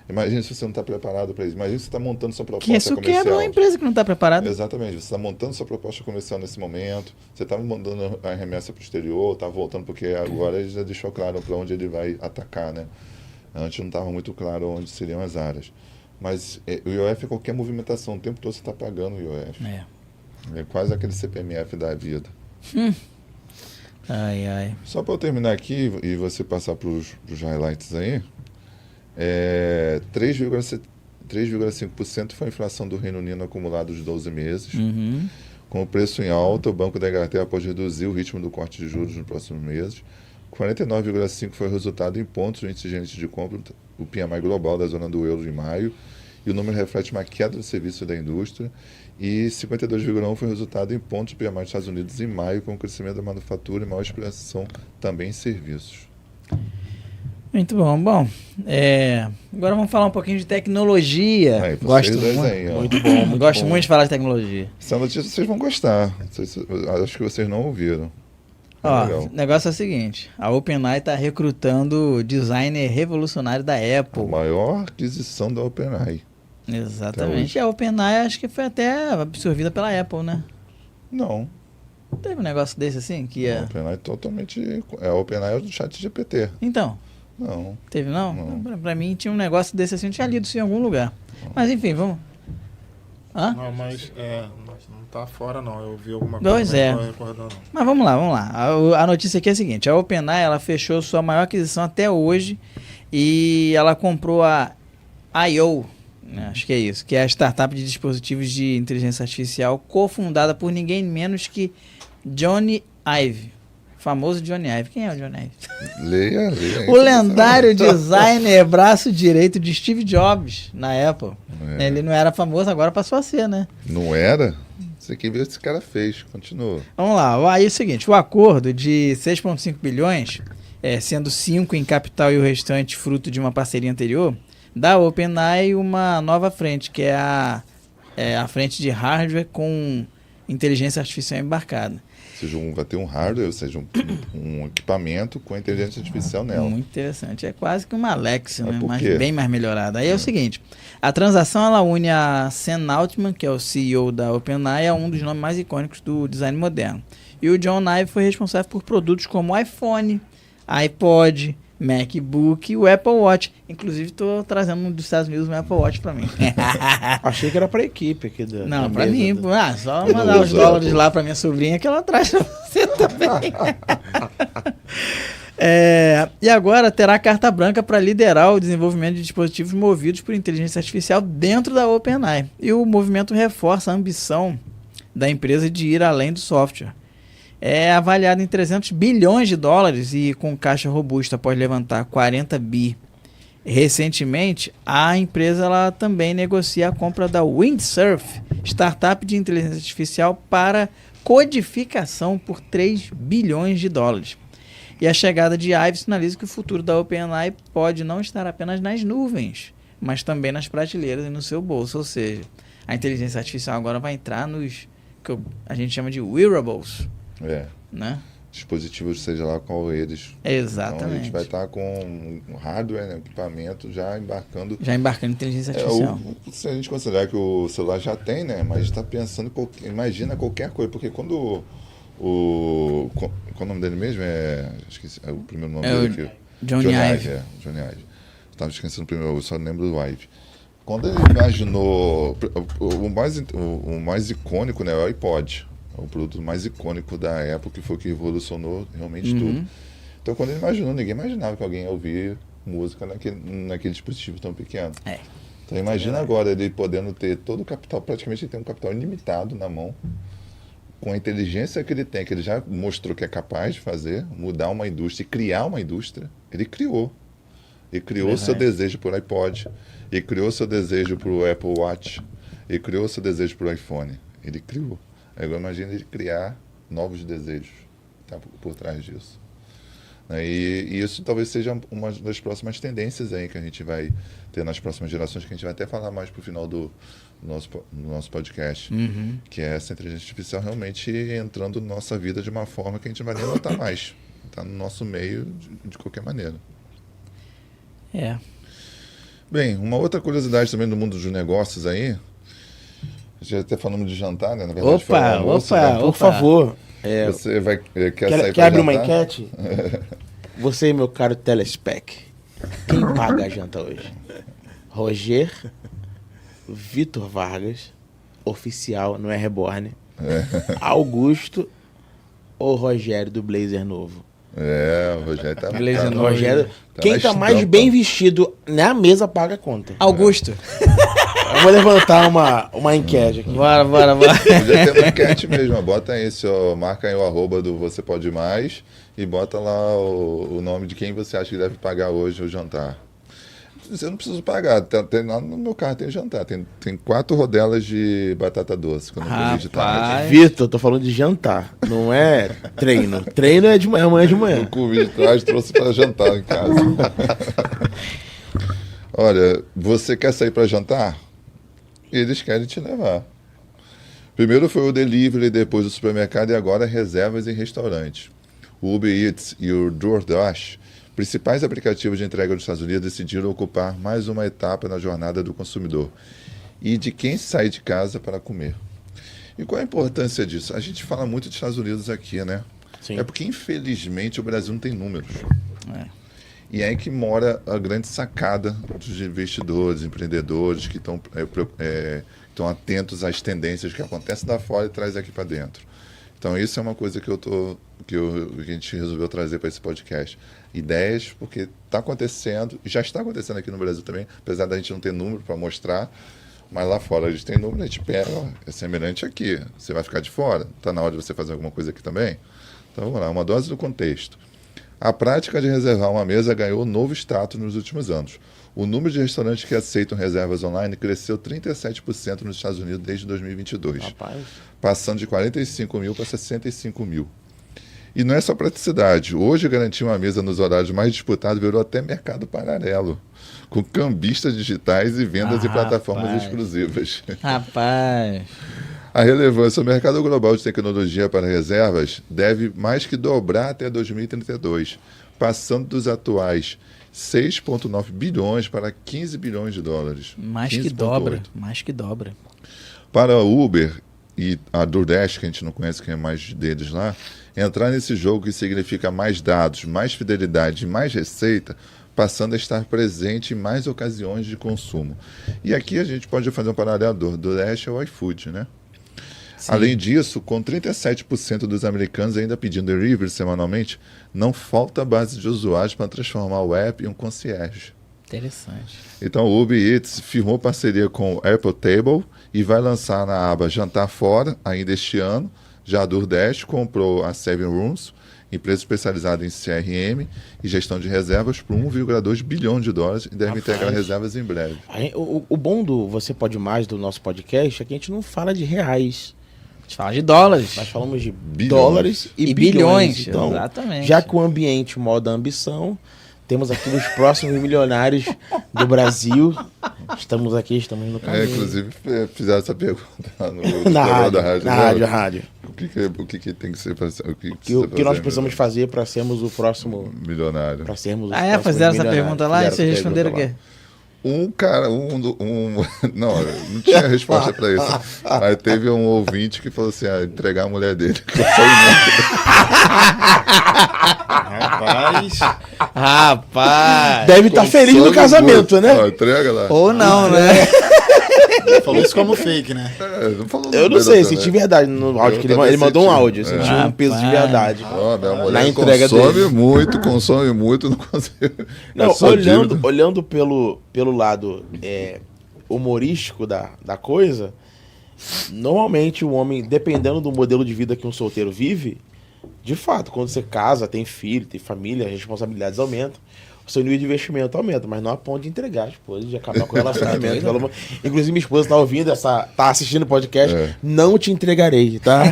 Imagina se você não está preparado para isso. Imagina se você está montando sua proposta comercial. Que isso quebra uma empresa que não está preparada. Exatamente. Você está montando sua proposta comercial nesse momento. Você está mandando a remessa para o exterior, está voltando, porque agora ele já deixou claro para onde ele vai atacar, né? Antes não estava muito claro onde seriam as áreas. Mas o IOF é qualquer movimentação. O tempo todo você está pagando o IOF. É quase aquele CPMF da vida. Ai. Só para eu terminar aqui e você passar para os highlights aí, 3,5% foi a inflação do Reino Unido acumulada dos 12 meses. Com o preço em alta, o Banco da Inglaterra pode reduzir o ritmo do corte de juros nos próximos meses. 49,5% foi o resultado em pontos do índice gerente de compra, o PMI global da zona do euro em maio, e o número reflete uma queda do serviço da indústria. E 52,1% foi o resultado em pontos do PMI dos Estados Unidos em maio, com o crescimento da manufatura e maior expressão também em serviços. Muito bom. Agora vamos falar um pouquinho de tecnologia. Gosto muito bom. Gosto muito de falar de tecnologia. Essa notícia vocês vão gostar. Acho que vocês não ouviram. O negócio é o seguinte: a OpenAI está recrutando o designer revolucionário da Apple. A maior aquisição da OpenAI. Exatamente. E a OpenAI acho que foi até absorvida pela Apple, né? Não. Teve um negócio desse assim? A OpenAI totalmente. A OpenAI é do chat GPT. Então. Não. Teve, não? Não. Pra mim tinha um negócio desse assim, eu tinha lido isso em algum lugar. Mas enfim, vamos. Hã? Não, mas não tá fora não. Eu vi alguma Pois coisa, é. não tô recordando. Não. Mas vamos lá. A notícia aqui é a seguinte: a OpenAI ela fechou sua maior aquisição até hoje e ela comprou a I.O., né, acho que é isso, que é a startup de dispositivos de inteligência artificial cofundada por ninguém menos que Johnny Ive. Famoso Johnny Ive. Quem é o Johnny Ive? Leia. O lendário designer braço direito de Steve Jobs na Apple. É. Ele não era famoso, agora passou a ser, né? Não era? Você quer ver o que esse cara fez. Continua. Vamos lá, aí é o seguinte, o acordo de 6,5 bilhões, sendo 5 em capital e o restante fruto de uma parceria anterior, dá ao OpenAI uma nova frente, que é a frente de hardware com inteligência artificial embarcada. Ou seja, vai ter um hardware, ou seja, um equipamento com inteligência artificial nela. Muito interessante, é quase que uma Alexa, Mas né? por Mas quê? bem mais melhorada. Aí é o seguinte, a transação ela une a Sam Altman, que é o CEO da OpenAI, a um dos nomes mais icônicos do design moderno. E o John Ive foi responsável por produtos como iPhone, iPod, MacBook e o Apple Watch. Inclusive, estou trazendo um dos Estados Unidos um Apple Watch para mim. Achei que era pra equipe aqui da Não, da para mesa mim. da- Só Eu mandar não os uso dólares Apple. lá para minha sobrinha que ela traz para você também. E agora terá carta branca para liderar o desenvolvimento de dispositivos movidos por inteligência artificial dentro da OpenAI. E o movimento reforça a ambição da empresa de ir além do software. É avaliado em 300 bilhões de dólares e com caixa robusta após levantar 40 bi. Recentemente, a empresa ela também negocia a compra da Windsurf, startup de inteligência artificial para codificação por 3 bilhões de dólares. E a chegada de Ive sinaliza que o futuro da OpenAI pode não estar apenas nas nuvens, mas também nas prateleiras e no seu bolso. Ou seja, a inteligência artificial agora vai entrar nos que a gente chama de wearables, né? Dispositivos, seja lá qual eles. Exatamente. Então a gente vai estar com um hardware, né, equipamento já embarcando. Já embarcando em inteligência artificial. Se a gente considerar que o celular já tem, né? Mas está pensando, imagina qualquer coisa, porque quando qual o nome dele mesmo? Esqueci o primeiro nome dele aqui. Johnny Ive. Johnny Ive. Estava esquecendo o primeiro, eu só lembro do Ive. Quando ele imaginou, o mais icônico, né, é o iPod. É o produto mais icônico da Apple, que foi o que revolucionou realmente tudo. Então, quando ele imaginou, ninguém imaginava que alguém ia ouvir música naquele dispositivo tão pequeno. Então, imagina agora ele podendo ter todo o capital, praticamente ele tem um capital ilimitado na mão, com a inteligência que ele tem, que ele já mostrou que é capaz de fazer, mudar uma indústria e criar uma indústria. Ele criou. Ele criou o seu desejo por iPod, ele criou o seu desejo por Apple Watch, ele criou o seu desejo por iPhone. Ele criou. Agora imagina ele criar novos desejos, tá, por trás disso. E isso talvez seja uma das próximas tendências aí que a gente vai ter nas próximas gerações, que a gente vai até falar mais pro final do nosso podcast, que é essa inteligência artificial realmente entrando na nossa vida de uma forma que a gente não vai nem notar mais. Está no nosso meio de qualquer maneira. Bem, uma outra curiosidade também do mundo dos negócios aí, já até falando de jantar, né? Na verdade, foi um almoço, né? Por favor. Você quer sair Quer para abrir uma jantar? enquete? Você, meu caro telespec, quem paga a janta hoje? Roger, Vitor Vargas, oficial, não é Reborn, Augusto ou Rogério do Blazer novo? O Rogério tá... Blazer novo. Rogério, Tá quem na tá mais estampa. bem vestido na mesa paga a conta. Augusto. Eu vou levantar uma enquete aqui. Bora. Podia ter uma enquete mesmo, ó. Bota aí, marca aí o @, do Você Pode Mais e bota lá o nome de quem você acha que deve pagar hoje o jantar. Eu não preciso pagar, tem lá no meu carro tem jantar, tem 4 rodelas de batata doce que eu não comi de tarde. Rapaz. Vitor, tô falando de jantar, não é treino. Treino é de manhã, amanhã de manhã. Eu comi de trás, trouxe para jantar em casa. Olha, você quer sair para jantar? Eles querem te levar. Primeiro foi o delivery, depois o supermercado e agora reservas em restaurantes. O Uber Eats e o DoorDash, principais aplicativos de entrega dos Estados Unidos, decidiram ocupar mais uma etapa na jornada do consumidor e de quem sai de casa para comer. E qual a importância disso? A gente fala muito dos Estados Unidos aqui, né? Sim. É porque, infelizmente, o Brasil não tem números. E é aí que mora a grande sacada dos investidores, empreendedores que estão atentos às tendências que acontecem lá fora e traz aqui para dentro. Então isso é uma coisa que que a gente resolveu trazer para esse podcast. Ideias, porque está acontecendo, já está acontecendo aqui no Brasil também, apesar da gente não ter número para mostrar, mas lá fora a gente tem número, a gente pega, ó, é semelhante aqui, você vai ficar de fora? Está na hora de você fazer alguma coisa aqui também? Então vamos lá, uma dose do contexto. A prática de reservar uma mesa ganhou novo status nos últimos anos. O número de restaurantes que aceitam reservas online cresceu 37% nos Estados Unidos desde 2022, Rapaz. passando de 45 mil para 65 mil. E não é só praticidade. Hoje, garantir uma mesa nos horários mais disputados virou até mercado paralelo, com cambistas digitais e vendas em plataformas rapaz. exclusivas. Rapaz. A relevância do mercado global de tecnologia para reservas deve mais que dobrar até 2032, passando dos atuais 6,9 bilhões para 15 bilhões de dólares. Mais que 15,8. dobra. Mais que dobra. Para a Uber e a DoorDash, que a gente não conhece quem é mais deles lá, entrar nesse jogo que significa mais dados, mais fidelidade e mais receita, passando a estar presente em mais ocasiões de consumo. E aqui a gente pode fazer um paralelo do DoorDash ao iFood, né? Sim. Além disso, com 37% dos americanos ainda pedindo delivery semanalmente, não falta base de usuários para transformar o app em um concierge. Interessante. Então, o Uber Eats firmou parceria com o Apple Table e vai lançar na aba Jantar Fora ainda este ano. Já a DoorDash comprou a Seven Rooms, empresa especializada em CRM e gestão de reservas, por 1,2 bilhão de dólares e deve integrar reservas em breve. O bom do Você Pode Mais do nosso podcast é que a gente não fala de reais. A gente fala de dólares. Nós falamos de Bilhões. dólares e bilhões. Então, exatamente. já que o ambiente moda ambição, temos aqui os próximos milionários do Brasil. Estamos no caminho. Inclusive, fizeram essa pergunta lá no Na programa rádio, da na rádio. O que tem que ser para ser? O Que nós precisamos fazer para sermos o próximo... milionário? Para sermos os Ah, é? próximos Fizeram essa milionários. pergunta lá e Fizeram vocês essa responderam o pergunta quê? Não tinha resposta para isso. Mas teve um ouvinte que falou assim: entregar a mulher dele. Rapaz, Rapaz. Deve estar feliz no casamento, né? Ó, entrega lá. Ou não, né? falou isso como fake, né? Não falou Eu não nada, sei, né? senti verdade no áudio, que ele mandou um áudio, senti um peso de verdade. Ó, minha mulher Na entrega consome muito, não consegue. Não, É só dívida. olhando pelo lado humorístico da coisa, normalmente o homem, dependendo do modelo de vida que um solteiro vive, de fato, quando você casa, tem filho, tem família, as responsabilidades aumentam, o seu nível de investimento aumenta, mas não a ponto de entregar a esposa, de acabar com o relacionamento. Inclusive, minha esposa está ouvindo, tá assistindo o podcast, não te entregarei, tá?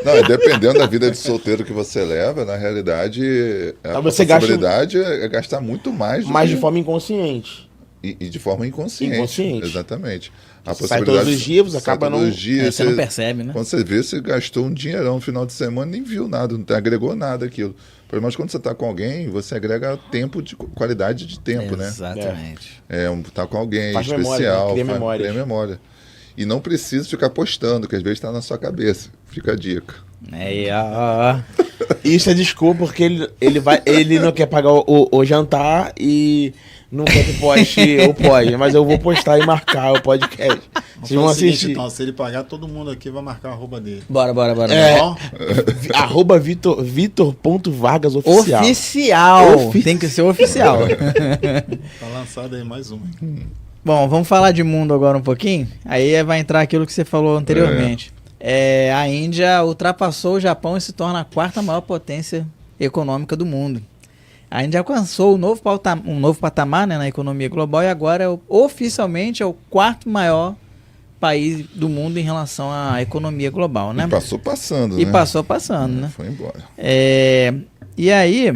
Não, e dependendo da vida de solteiro que você leva, na realidade, a você possibilidade é gastar muito mais. Mas de forma inconsciente. E de forma inconsciente. Exatamente. A Você sai todos os dias, você acaba não... Você não percebe, né? Quando você vê, você gastou um dinheirão no final de semana e nem viu nada, não agregou nada aquilo. Mas quando você está com alguém, você agrega tempo de qualidade de tempo, né? Exatamente. Tá com alguém Faz especial, memória, cria memória. E não precisa ficar postando, que às vezes está na sua cabeça. Fica a dica. Isso é desculpa, porque ele não quer pagar o jantar e não quer que poste o pod, mas eu vou postar e marcar o podcast. Vocês vão assistir. Então, se ele pagar, todo mundo aqui vai marcar a arroba dele. Bora. Bom, Arroba Vitor.vargasoficial. Oficial. Tem que ser oficial. tá lançado aí mais um. Bom, vamos falar de mundo agora um pouquinho. Aí vai entrar aquilo que você falou anteriormente. A Índia ultrapassou o Japão e se torna a quarta maior potência econômica do mundo. A Índia alcançou um novo patamar, né, na economia global e agora oficialmente é o quarto maior país do mundo em relação à economia global, né? E passou passando, E né? passou passando, né? Foi embora. E aí,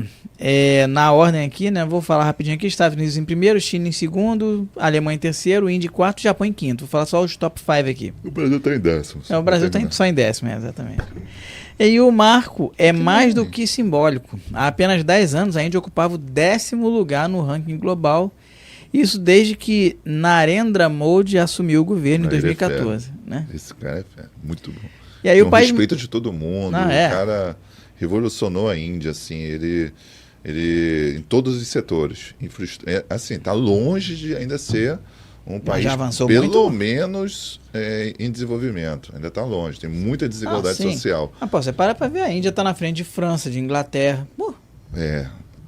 na ordem aqui, né? Vou falar rapidinho aqui. Estados Unidos em primeiro, China em segundo, Alemanha em terceiro, Índia em quarto, Japão em quinto. Vou falar só os top 5 aqui. O Brasil está em décimo. O Brasil está só em décimo, exatamente. E o marco é mais do que simbólico. Há apenas 10 anos, a Índia ocupava o 10º lugar no ranking global. Isso desde que Narendra Modi assumiu o governo em 2014. Né? Esse cara é muito bom. E aí o país... respeito de todo mundo. Não, O cara revolucionou a Índia, assim. Ele Ele, em todos os setores. Assim, está longe de ainda ser um país, já avançou pelo muito? menos, em desenvolvimento. Ainda está longe. Tem muita desigualdade sim. social. Você para ver, a Índia está na frente de França, de Inglaterra.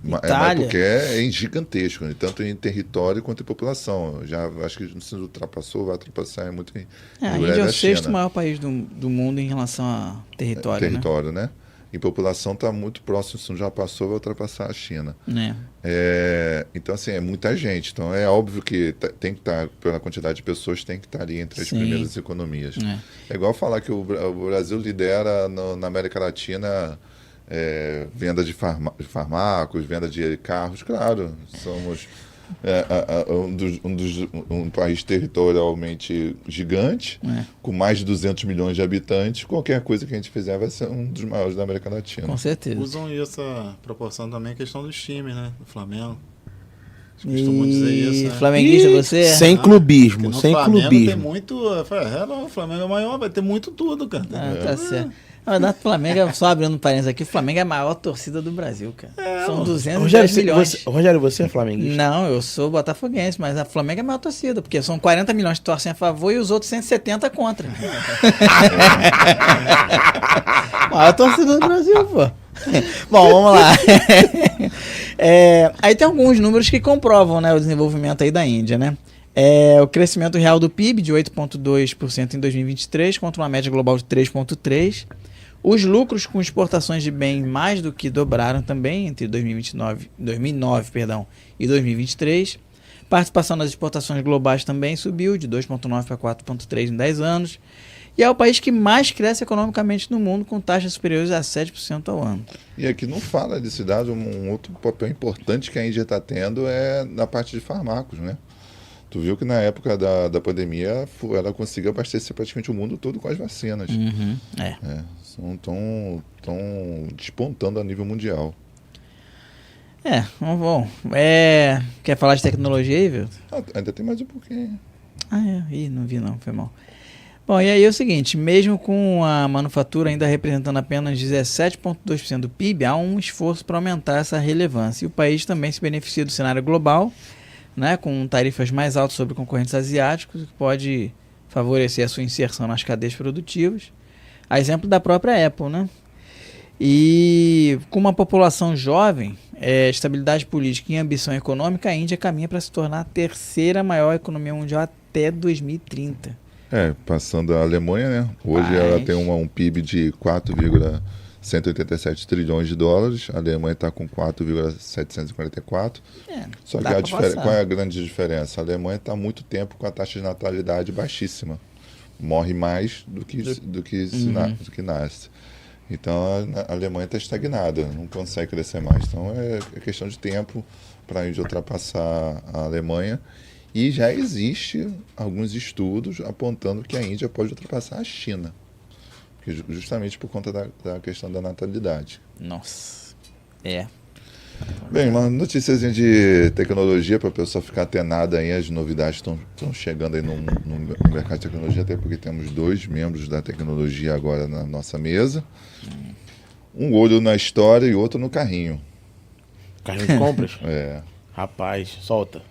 Mas Itália. porque é gigantesco, né? Tanto em território quanto em população. Já acho que não se ultrapassou, vai ultrapassar muito em A breve Índia é o a China. sexto maior país do mundo em relação a território, Né? Em população está muito próximo, se não já passou, vai ultrapassar a China. né? Então, assim, é muita gente. Então, é óbvio que tem que estar, pela quantidade de pessoas, tem que estar ali entre as Sim. primeiras economias. É. É igual falar que o Brasil lidera na América Latina venda de farmacos, venda de carros. Claro, somos um país territorialmente gigante, com mais de 200 milhões de habitantes. Qualquer coisa que a gente fizer vai ser um dos maiores da América Latina. Com certeza. Usam essa proporção também, a questão dos times, né? Do Flamengo. Eles costumam dizer isso, né? Flamenguista você é? Sem clubismo, Porque no sem Flamengo clubismo. tem muito... O Flamengo é maior, vai ter muito tudo, cara. Tá certo. O Flamengo, só abrindo parênteses aqui, o Flamengo é a maior torcida do Brasil, cara. São 210 milhões. Rogério, você é flamenguista? Não, eu sou botafoguense, mas a Flamengo é a maior torcida, porque são 40 milhões que torcem a favor e os outros 170 contra. Maior torcida do Brasil, pô. Bom, vamos lá. Aí tem alguns números que comprovam, né, o desenvolvimento aí da Índia, né? O crescimento real do PIB de 8,2% em 2023, contra uma média global de 3,3%. Os lucros com exportações de bens mais do que dobraram também entre 2009 e 2023. Participação nas exportações globais também subiu de 2,9% para 4,3% em 10 anos. E é o país que mais cresce economicamente no mundo, com taxas superiores a 7% ao ano. E aqui não fala de cidade, um outro papel importante que a Índia está tendo é na parte de farmacos, né? Tu viu que na época da pandemia ela conseguiu abastecer praticamente o mundo todo com as vacinas. Estão despontando a nível mundial. Bom. Quer falar de tecnologia aí, viu? Ainda tem mais um pouquinho. Ih, não vi não, foi mal. Bom, e aí é o seguinte, mesmo com a manufatura ainda representando apenas 17,2% do PIB, há um esforço para aumentar essa relevância. E o país também se beneficia do cenário global, né, com tarifas mais altas sobre concorrentes asiáticos, que pode favorecer a sua inserção nas cadeias produtivas. A exemplo da própria Apple, né? E com uma população jovem, estabilidade política e ambição econômica, a Índia caminha para se tornar a terceira maior economia mundial até 2030. Passando a Alemanha, né? Hoje ela tem um PIB de 4,187 trilhões de dólares. A Alemanha está com 4,744. Só que qual é a grande diferença? A Alemanha está há muito tempo com a taxa de natalidade baixíssima. Morre mais do que nasce. Então a Alemanha está estagnada, não consegue crescer mais. Então é questão de tempo para a Índia ultrapassar a Alemanha. E já existe alguns estudos apontando que a Índia pode ultrapassar a China, justamente por conta da questão da natalidade. Nossa. Bem, uma notíciazinha de tecnologia para o pessoal ficar atenado aí, as novidades estão chegando aí no mercado de tecnologia, até porque temos 2 membros da tecnologia agora na nossa mesa. Um olho na história e outro no carrinho. Carrinho de compras? É. Rapaz, solta.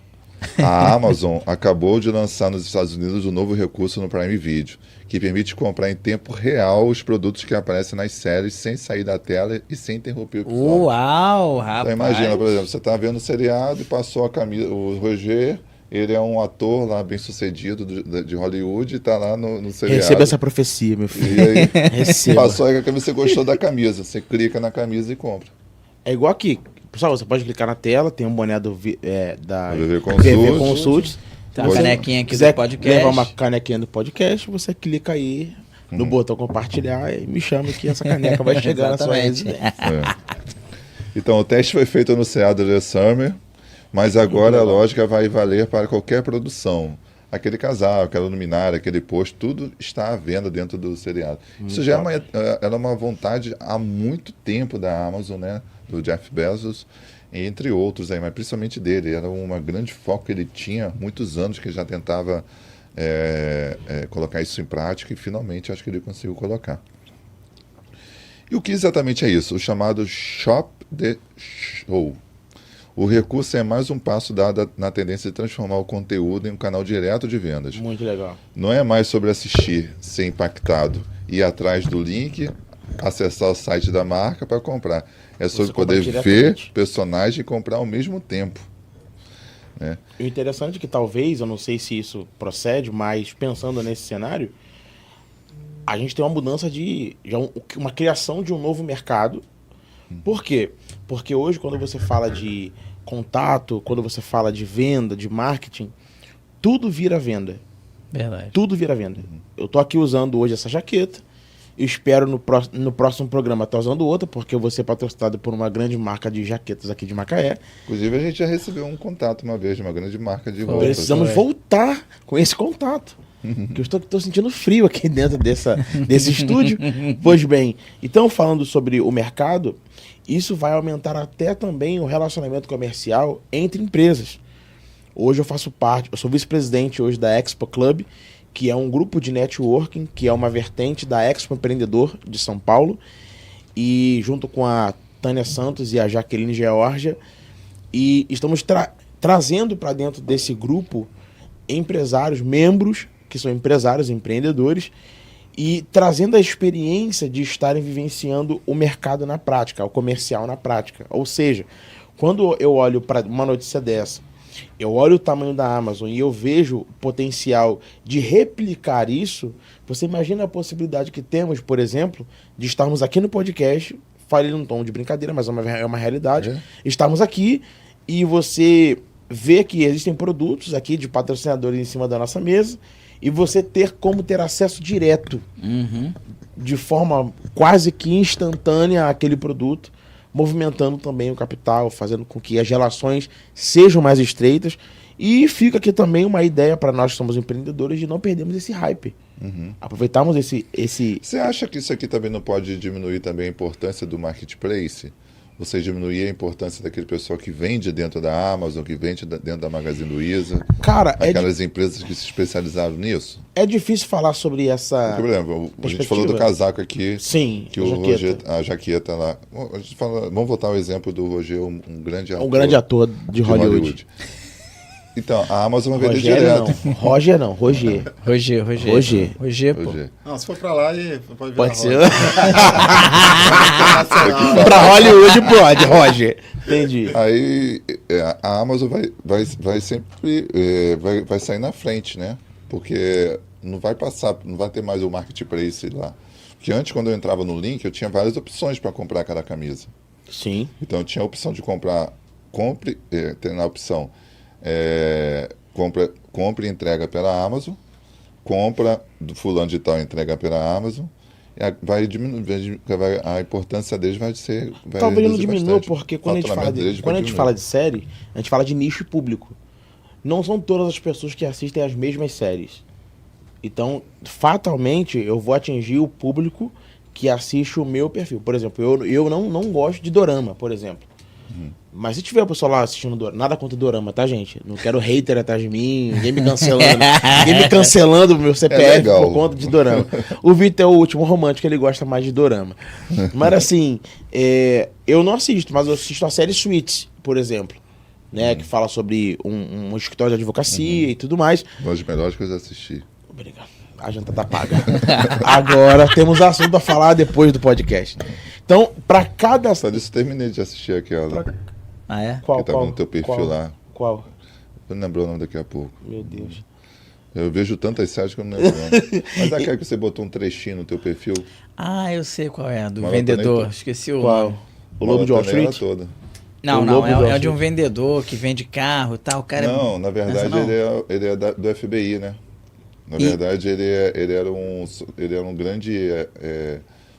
A Amazon acabou de lançar nos Estados Unidos um novo recurso no Prime Video, que permite comprar em tempo real os produtos que aparecem nas séries sem sair da tela e sem interromper o episódio. Uau, rapaz! Então imagina, por exemplo, você está vendo o seriado e passou a camisa, o Roger, ele é um ator lá bem sucedido de Hollywood e está lá no seriado. Receba essa profecia, meu filho. E aí, Receba. passou aí que você gostou da camisa, você clica na camisa e compra. É igual aqui. Pessoal, você pode clicar na tela, tem um boné da VV Consults. Tem uma canequinha aqui quiser do podcast. levar uma canequinha do podcast, você clica aí no botão compartilhar e me chama que essa caneca vai chegar na sua residência. Então, o teste foi feito no Seadra de Summer, mas agora a lógica vai valer para qualquer produção. Aquele casal, aquela luminária, aquele posto, tudo está à venda dentro do seriado. Isso já é uma vontade há muito tempo da Amazon, né? Do Jeff Bezos, entre outros aí, mas principalmente dele. Era uma grande foco que ele tinha há muitos anos, que ele já tentava colocar isso em prática e finalmente acho que ele conseguiu colocar. E o que exatamente é isso? O chamado Shop the Show. O recurso é mais um passo dado na tendência de transformar o conteúdo em um canal direto de vendas. Muito legal. Não é mais sobre assistir, ser impactado, ir atrás do link, acessar o site da marca para comprar. É sobre Você compra poder ver diretamente. personagem e comprar ao mesmo tempo. Né? E o interessante é que talvez, eu não sei se isso procede, mas pensando nesse cenário, a gente tem uma mudança uma criação de um novo mercado. Por quê? Porque hoje, quando você fala de contato, quando você fala de venda, de marketing, tudo vira venda. Verdade. Tudo vira venda. Eu tô aqui usando hoje essa jaqueta, eu espero no próximo programa estar usando outra, porque eu vou ser patrocinado por uma grande marca de jaquetas aqui de Macaé. Inclusive, a gente já recebeu um contato uma vez de uma grande marca de roupas. Precisamos voltar com esse contato. Que eu estou sentindo frio aqui dentro desse estúdio. Pois bem, então falando sobre o mercado, isso vai aumentar até também o relacionamento comercial entre empresas. Hoje eu faço parte, eu sou vice-presidente hoje da Expo Club, que é um grupo de networking, que é uma vertente da Expo Empreendedor de São Paulo, e junto com a Tânia Santos e a Jaqueline Georgia, e estamos trazendo para dentro desse grupo empresários, membros, que são empresários, empreendedores, e trazendo a experiência de estarem vivenciando o mercado na prática, o comercial na prática. Ou seja, quando eu olho para uma notícia dessa, eu olho o tamanho da Amazon e eu vejo o potencial de replicar isso, você imagina a possibilidade que temos, por exemplo, de estarmos aqui no podcast, falei num tom de brincadeira, mas é uma realidade, estarmos aqui e você vê que existem produtos aqui de patrocinadores em cima da nossa mesa e você ter como ter acesso direto, de forma quase que instantânea àquele produto, movimentando também o capital, fazendo com que as relações sejam mais estreitas. E fica aqui também uma ideia para nós que somos empreendedores de não perdermos esse hype. Aproveitarmos esse... Você acha que isso aqui também não pode diminuir também a importância do marketplace? Você diminuir a importância daquele pessoal que vende dentro da Amazon, que vende dentro da Magazine Luiza? Cara, aquelas empresas que se especializaram nisso? É difícil falar sobre essa... Por exemplo, a gente falou do casaco aqui. Sim, que o Roger, a jaqueta lá. A gente fala, vamos voltar ao exemplo do Roger, um grande ator. Um grande ator de Hollywood. Então, a Amazon vai vender Rogério direto. não. Roger não, Roger. Roger, pô. Não, se for pra lá, pode virar Pode ser. Roger. Pra Hollywood pode, Roger. Entendi. Aí a Amazon vai sempre vai sair na frente, né? Porque não vai ter mais o marketplace lá. Porque antes, quando eu entrava no link, eu tinha várias opções para comprar cada camisa. Sim. Então eu tinha a opção de tem na opção compra e entrega pela Amazon, compra do fulano de tal e entrega pela Amazon. Vai diminuir, a importância deles vai ser. Talvez não diminua, bastante. porque quando a gente fala Deles vai quando a gente diminuir. fala de série, a gente fala de nicho e público. Não são todas as pessoas que assistem as mesmas séries. Então, fatalmente, eu vou atingir o público que assiste o meu perfil. Por exemplo, eu não gosto de dorama, por exemplo. Mas se tiver o pessoal lá assistindo dorama, nada contra dorama, tá, gente? Não quero hater atrás de mim, ninguém me cancelando o meu CPF por conta de dorama. O Vitor é o último romântico, ele gosta mais de dorama. Mas assim, eu não assisto, mas eu assisto a série Suits, por exemplo, né? Que fala sobre um escritório de advocacia e tudo mais. Uma das melhores coisas a assistir. Obrigado. A janta tá paga. Agora temos assunto a falar depois do podcast. Então, pra cada... Só disso terminei de assistir aquela. Ah, é? Qual? Que tava no teu perfil lá. Qual? Eu não lembro o nome daqui a pouco. Meu Deus. Eu vejo tantas séries que eu não lembro o nome. Mas aquela que você botou um trechinho no teu perfil. Ah, eu sei qual é, do Maratonei vendedor. tudo. Esqueci o Qual? nome. O Lobo de Wall Maratonei ela Street? toda. Não, O não, Lobo de Wall é de um Street. vendedor que vende carro e tal. O cara Não, na verdade Essa não? ele é do FBI, né? Na verdade ele era um grande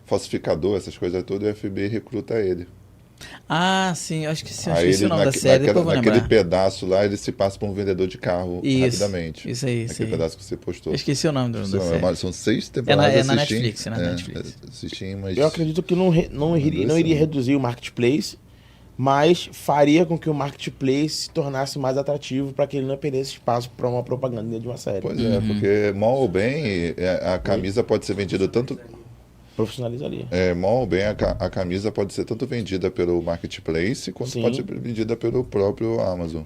falsificador, essas coisas todas, e o FBI recruta ele. Ah, sim, eu acho que sim, eu Aí esqueci ele, o nome da série, depois eu vou naquele lembrar. pedaço lá, ele se passa por um vendedor de carro Isso, rapidamente. isso aí, isso Naquele aí. pedaço que você postou. Eu esqueci o nome da série. São 6 temporadas. É na assisti, Netflix, é na Netflix. Assisti, mas... Eu acredito que não iria reduzir o marketplace, mas faria com que o marketplace se tornasse mais atrativo para que ele não perdesse espaço para uma propaganda de uma série. Pois é, porque mal ou bem, a camisa pode ser vendida tanto... Profissionaliza ali. Mal ou bem, a camisa pode ser tanto vendida pelo Marketplace, quanto Sim. pode ser vendida pelo próprio Amazon.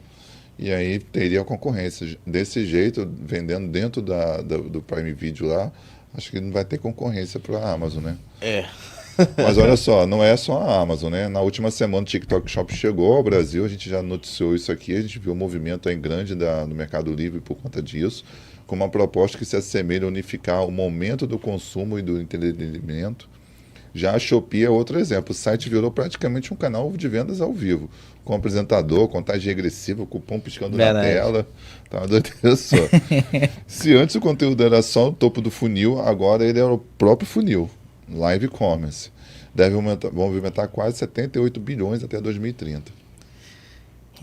E aí teria concorrência. Desse jeito, vendendo dentro do Prime Video lá, acho que não vai ter concorrência para a Amazon, né? Mas olha só, não é só a Amazon, né? Na última semana o TikTok Shop chegou ao Brasil, a gente já noticiou isso aqui, a gente viu um movimento aí grande no Mercado Livre por conta disso, com uma proposta que se assemelha a unificar o momento do consumo e do entretenimento. Já a Shopee é outro exemplo. O site virou praticamente um canal de vendas ao vivo, com apresentador, contagem regressiva, cupom piscando na tela. Tá uma doideira só. Se antes o conteúdo era só o topo do funil, agora ele é o próprio funil. Live Commerce. Deve movimentar quase 78 bilhões até 2030.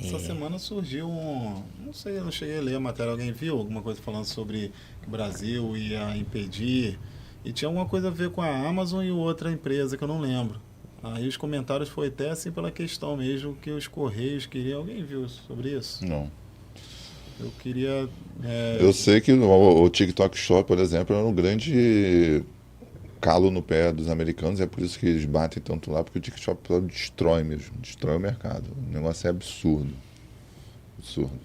Essa semana surgiu não sei, eu não cheguei a ler a matéria, alguém viu alguma coisa falando sobre que o Brasil ia impedir, e tinha alguma coisa a ver com a Amazon e outra empresa que eu não lembro. Aí os comentários foi até assim pela questão mesmo que os Correios queriam. Alguém viu sobre isso? Não. Eu queria... Eu sei que o TikTok Shop, por exemplo, era um grande calo no pé dos americanos, é por isso que eles batem tanto lá, porque o TikTok Shop destrói mesmo, destrói o mercado. O negócio é absurdo. Absurdo.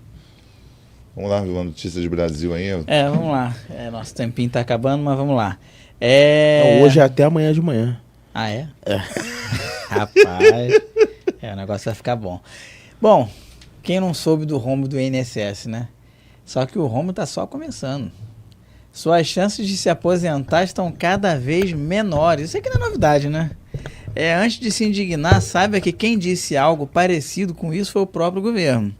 Vamos lá, uma notícia de Brasil aí. Vamos lá. Nosso tempinho tá acabando, mas vamos lá. Então, hoje é até amanhã de manhã. Ah, é? Rapaz, o negócio vai ficar bom. Bom, quem não soube do rombo do INSS, né? Só que o rombo tá só começando. Suas chances de se aposentar estão cada vez menores. Isso aqui não é novidade, né? Antes de se indignar, saiba que quem disse algo parecido com isso foi o próprio governo.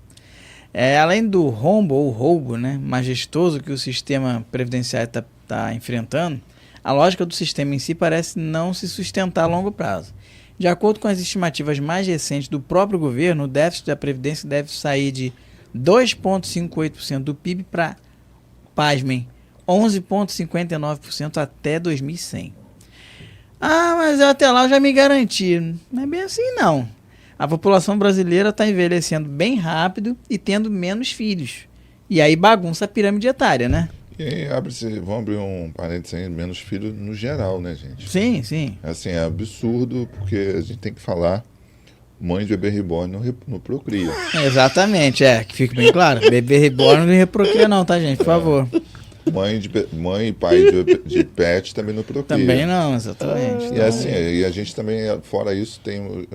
Além do rombo ou roubo, né, majestoso que o sistema previdenciário está enfrentando, a lógica do sistema em si parece não se sustentar a longo prazo. De acordo com as estimativas mais recentes do próprio governo, o déficit da Previdência deve sair de 2,58% do PIB para, pasmem, 11,59% até 2100. Mas até lá eu já me garanti. Não é bem assim, não. A população brasileira está envelhecendo bem rápido e tendo menos filhos. E aí bagunça a pirâmide etária, né? E aí vamos abrir um parênteses aí, menos filhos no geral, né, gente? Sim, sim. Assim, é absurdo, porque a gente tem que falar, mãe de bebê reborn não procria. Exatamente, que fique bem claro. Bebê reborn não reprocria não, tá, gente? Por favor. Mãe e pai de pet também não procria. Também não, exatamente. E assim, e a gente também, fora isso, tem...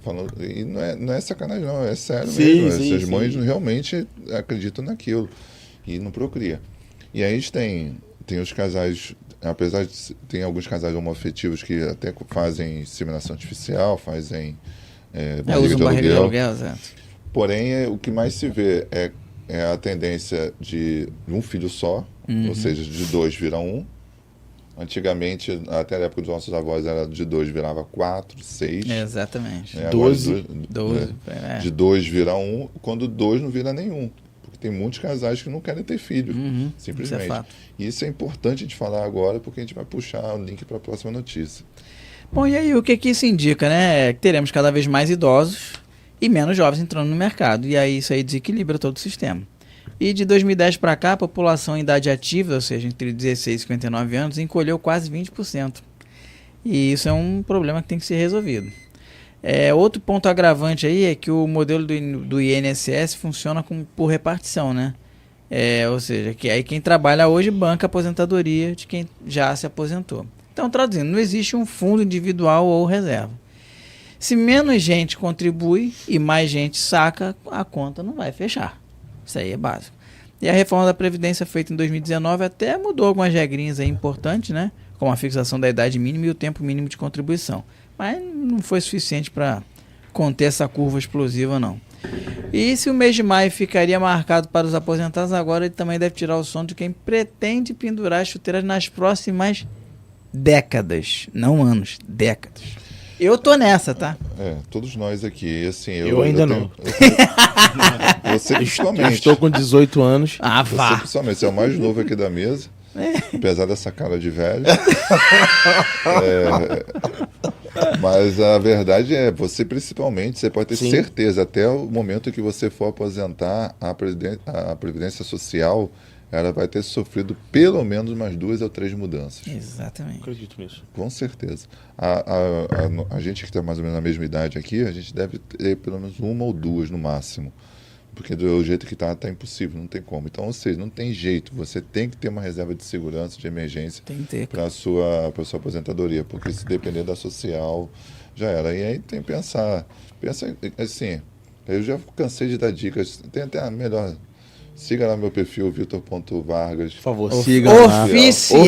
falando, e não é sacanagem, não, é sério mesmo. Essas mães realmente acreditam naquilo e não procria. E aí a gente tem os casais, apesar de... Tem alguns casais homoafetivos que até fazem inseminação artificial, fazem usam barriga de aluguel, exato. Porém, o que mais se vê é a tendência de um filho só, ou seja, de 2 vira 1. Antigamente, até a época dos nossos avós, era de 2 virava 4, 6. Exatamente. 12. De 2 vira 1, quando 2 não vira nenhum. Porque tem muitos casais que não querem ter filho, simplesmente. Isso é fato. E isso é importante de falar agora, porque a gente vai puxar o link para a próxima notícia. Bom, e aí o que isso indica, né? Que teremos cada vez mais idosos e menos jovens entrando no mercado. E aí isso aí desequilibra todo o sistema. E de 2010 para cá, a população em idade ativa, ou seja, entre 16 e 59 anos, encolheu quase 20%. E isso é um problema que tem que ser resolvido. Outro ponto agravante aí é que o modelo do INSS funciona por repartição, né? Ou seja, que aí quem trabalha hoje banca a aposentadoria de quem já se aposentou. Então, traduzindo, não existe um fundo individual ou reserva. Se menos gente contribui e mais gente saca, a conta não vai fechar. Isso aí é básico. E a reforma da Previdência feita em 2019 até mudou algumas regrinhas aí importantes, né? Como a fixação da idade mínima e o tempo mínimo de contribuição. Mas não foi suficiente para conter essa curva explosiva, não. E se o mês de maio ficaria marcado para os aposentados, agora ele também deve tirar o sono de quem pretende pendurar as chuteiras nas próximas décadas. Não anos, décadas. Eu tô nessa, tá? Todos nós aqui, assim... Eu ainda não. Você principalmente. Estou com 18 anos. Você principalmente, você é o mais novo aqui da mesa. Apesar dessa cara de velho. Mas a verdade é, você principalmente, você pode ter certeza, até o momento que você for aposentar, a Previdência Social, ela vai ter sofrido pelo menos umas 2 ou 3 mudanças. Exatamente. Acredito nisso. Com certeza. A gente que está mais ou menos na mesma idade aqui, a gente deve ter pelo menos 1 ou 2 no máximo. Porque do jeito que está impossível, não tem como. Então, ou seja, não tem jeito. Você tem que ter uma reserva de segurança, de emergência Tem que ter. para a sua aposentadoria. Porque se depender da social, já era. E aí tem que pensar. Pensa assim, eu já cansei de dar dicas. Tem até a melhor. Siga lá meu perfil, Vitor.Vargas. Por favor, siga lá. Oficial!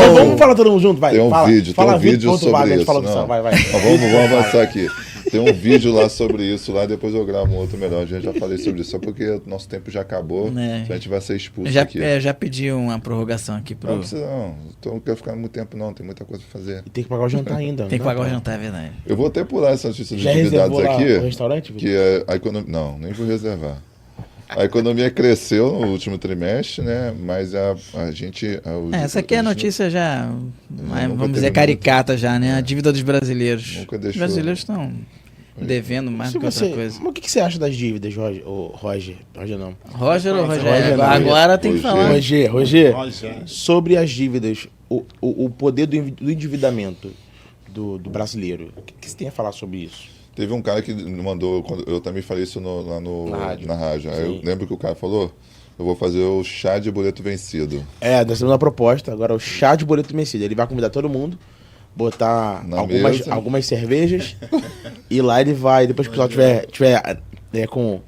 Então, vamos falar todo mundo junto, vai. Tem um vídeo, fala tem um vídeo Vitor sobre Vargas, isso. fala Não. vai. Vamos avançar aqui. Tem um vídeo lá sobre isso, lá depois eu gravo um outro melhor. Eu já falei sobre isso, só porque o nosso tempo já acabou, É. a gente vai ser expulso Eu já, aqui. já pedi uma prorrogação aqui pro. Não precisa não, então não quero ficar muito tempo não, tem muita coisa pra fazer. E tem que pagar o jantar ainda. Tem que né? pagar o jantar, é verdade. Eu vou até pular essa notícia dos Já convidados reservou lá aqui, o restaurante, Vitor? que é a economia... Não, nem vou reservar. A economia cresceu no último trimestre, né? Mas a gente... Essa aqui é a notícia já, nunca vamos teve dizer, caricata já, né? A dívida dos brasileiros. Nunca Os deixou. brasileiros estão devendo mais do que outra coisa. Mas o que você acha das dívidas, Roger? Roger não. Roger ou Roger Rogério? não. Agora tem que Roger. falar. Roger, Roger. sobre as dívidas, o poder do endividamento do brasileiro, o que você tem a falar sobre isso? Teve um cara que me mandou, eu também falei isso lá na rádio. Aí eu Sim. lembro que o cara falou, eu vou fazer o chá de boleto vencido. Nós temos uma proposta, agora o chá de boleto vencido. Ele vai convidar todo mundo, botar Na mesa. algumas cervejas, e lá ele vai, depois que o pessoal tiver com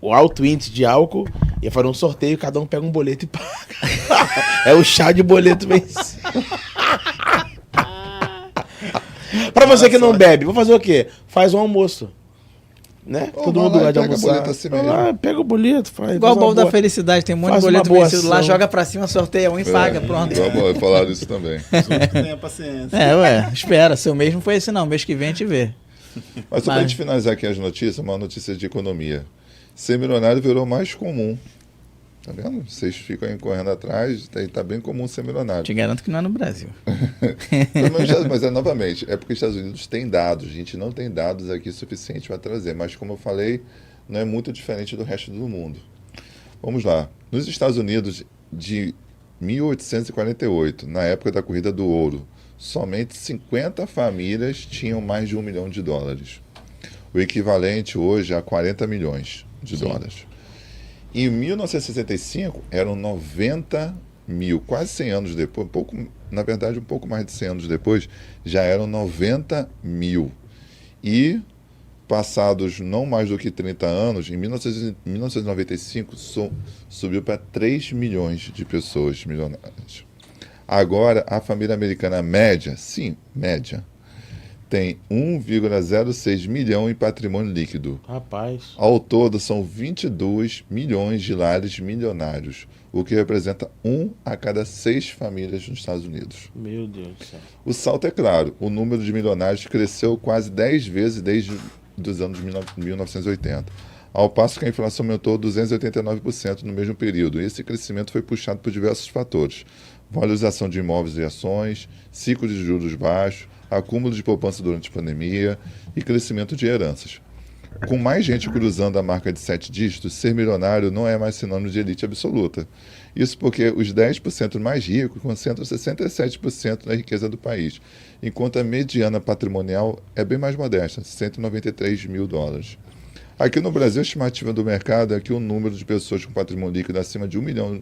o alto índice de álcool, ia fazer um sorteio, cada um pega um boleto e paga. É o chá de boleto vencido. Pra você que não bebe, vou fazer o quê? Faz um almoço. Né? Ô, Todo vai mundo lá e gosta de pega almoçar. boleto assim Vai mesmo. lá, pega o boleto, faz. Igual o faz uma bolo da boa- felicidade, tem um monte de faz uma boleto boa vencido lá, ação. joga pra cima, sorteia um e paga, pronto. Falaram isso também. Tenha paciência. Espera, seu mês não foi esse não, mês que vem a gente vê. Mas só pra gente finalizar aqui as notícias, uma notícia de economia. Ser milionário virou mais comum. Tá vendo? Vocês ficam aí correndo atrás, tá bem comum ser milionário. Te garanto que não é no Brasil. Mas novamente, é porque os Estados Unidos têm dados, a gente não tem dados aqui suficientes para trazer, mas como eu falei, não é muito diferente do resto do mundo. Vamos lá. Nos Estados Unidos, de 1848, na época da corrida do ouro, somente 50 famílias tinham mais de $1 milhão. O equivalente hoje a 40 milhões de dólares. Em 1965, eram 90 mil, quase 100 anos depois, na verdade, um pouco mais de 100 anos depois, já eram 90 mil. E, passados não mais do que 30 anos, em 1995, subiu para 3 milhões de pessoas milionárias. Agora, a família americana média, sim, média, tem 1,06 milhão em patrimônio líquido. Rapaz. Ao todo, são 22 milhões de lares milionários, o que representa 1 a cada 6 famílias nos Estados Unidos. Meu Deus do céu. O salto é claro, o número de milionários cresceu quase 10 vezes desde os anos 1980, ao passo que a inflação aumentou 289% no mesmo período. Esse crescimento foi puxado por diversos fatores: valorização de imóveis e ações, ciclo de juros baixos, acúmulo de poupança durante a pandemia e crescimento de heranças. Com mais gente cruzando a marca de 7 dígitos, ser milionário não é mais sinônimo de elite absoluta. Isso porque os 10% mais ricos concentram 67% da riqueza do país, enquanto a mediana patrimonial é bem mais modesta, $193 mil. Aqui no Brasil, a estimativa do mercado é que o número de pessoas com patrimônio líquido acima de $1 milhão,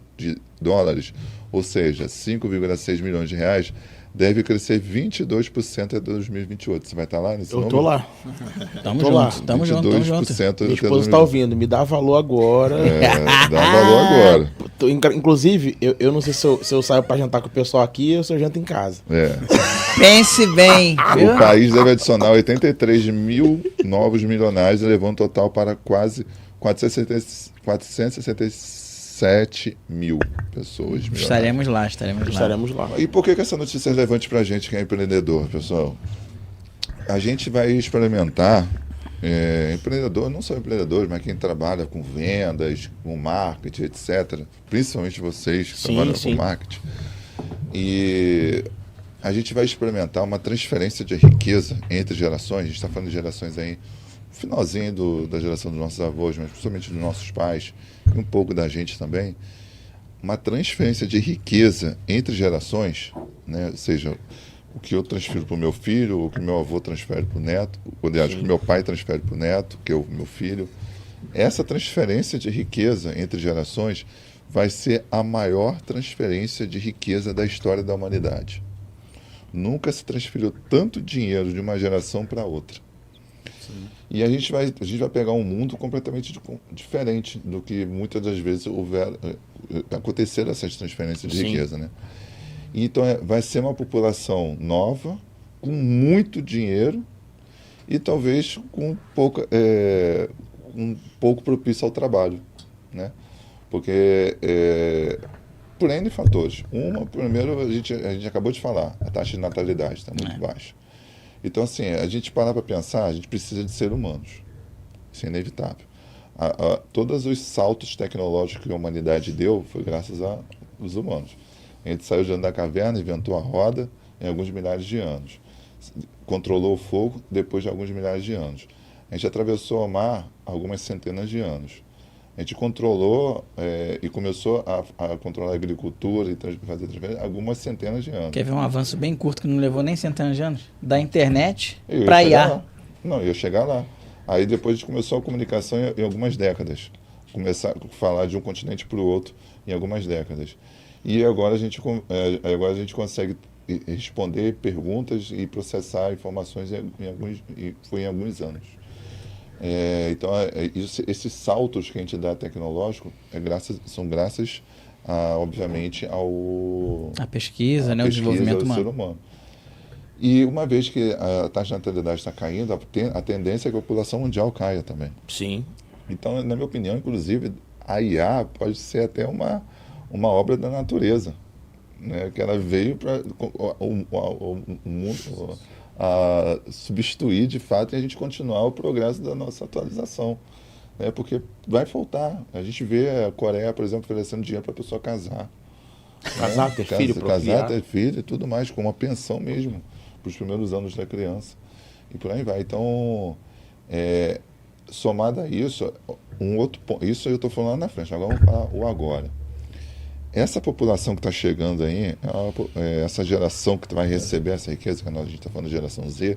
ou seja, 5,6 milhões de reais, deve crescer 22% até 2028. Você vai estar lá nesse Eu número? tô lá. Tamo Tô lá. junto, tamo junto, tamo junto. 22% até Minha esposa 2028. está ouvindo. Me dá valor agora. Dá valor agora. Inclusive, eu não sei se eu saio pra jantar com o pessoal aqui ou se eu janto em casa. Pense bem, viu? O país deve adicionar 83 mil novos milionários, levando o total para quase 467 mil pessoas milionárias. Estaremos lá. Estaremos lá. E por que essa notícia é relevante para a gente que é empreendedor, pessoal? A gente vai experimentar, empreendedor, não só empreendedores, mas quem trabalha com vendas, com marketing, etc. Principalmente vocês que trabalham com marketing. E a gente vai experimentar uma transferência de riqueza entre gerações. A gente está falando de gerações aí, finalzinho da geração dos nossos avós, mas principalmente dos nossos pais, e um pouco da gente também. uma transferência de riqueza entre gerações, né? Ou seja, o que eu transfiro para o meu filho, o que meu avô transfere para o neto, o que meu pai transfere para o neto, que é o meu filho. Essa transferência de riqueza entre gerações vai ser a maior transferência de riqueza da história da humanidade. Nunca se transferiu tanto dinheiro de uma geração para outra. Sim. E a gente vai pegar um mundo completamente diferente do que muitas das vezes aconteceram essas transferências de riqueza, né? Então vai ser uma população nova, com muito dinheiro e talvez com um pouco propício ao trabalho, né? Porque por N fatores. Primeiro, a gente acabou de falar, a taxa de natalidade está muito baixa. Então, assim, a gente parar para pensar, a gente precisa de seres humanos. Isso é inevitável. Todos os saltos tecnológicos que a humanidade deu foi graças aos humanos. A gente saiu de dentro da caverna, inventou a roda em alguns milhares de anos. Controlou o fogo depois de alguns milhares de anos. A gente atravessou o mar algumas centenas de anos. A gente controlou e começou a controlar a agricultura e fazer transferência algumas centenas de anos. Quer ver um avanço bem curto que não levou nem centenas de anos? Da internet para IA. Não, ia chegar lá. Aí depois a gente começou a comunicação em algumas décadas. Começar a falar de um continente para o outro em algumas décadas. E agora a gente consegue responder perguntas e processar informações foi em alguns anos. Então, esses saltos que a gente dá tecnológico são graças, obviamente, à pesquisa, né, o desenvolvimento do ser humano. E uma vez que a taxa de natalidade está caindo, a tendência é que a população mundial caia também. Sim. Então, na minha opinião, inclusive, a IA pode ser até uma obra da natureza, né? Que ela veio para o mundo substituir, de fato, e a gente continuar o progresso da nossa atualização. Né? Porque vai faltar. A gente vê a Coreia, por exemplo, oferecendo dinheiro para a pessoa casar. Casar, ter filho, casar, ter filho e tudo mais, com uma pensão mesmo, para os primeiros anos da criança. E por aí vai. Então, somado a isso, um outro ponto, isso eu estou falando lá na frente, agora vamos falar o agora. Essa população que está chegando aí, essa geração que vai receber essa riqueza, que a gente está falando de geração Z,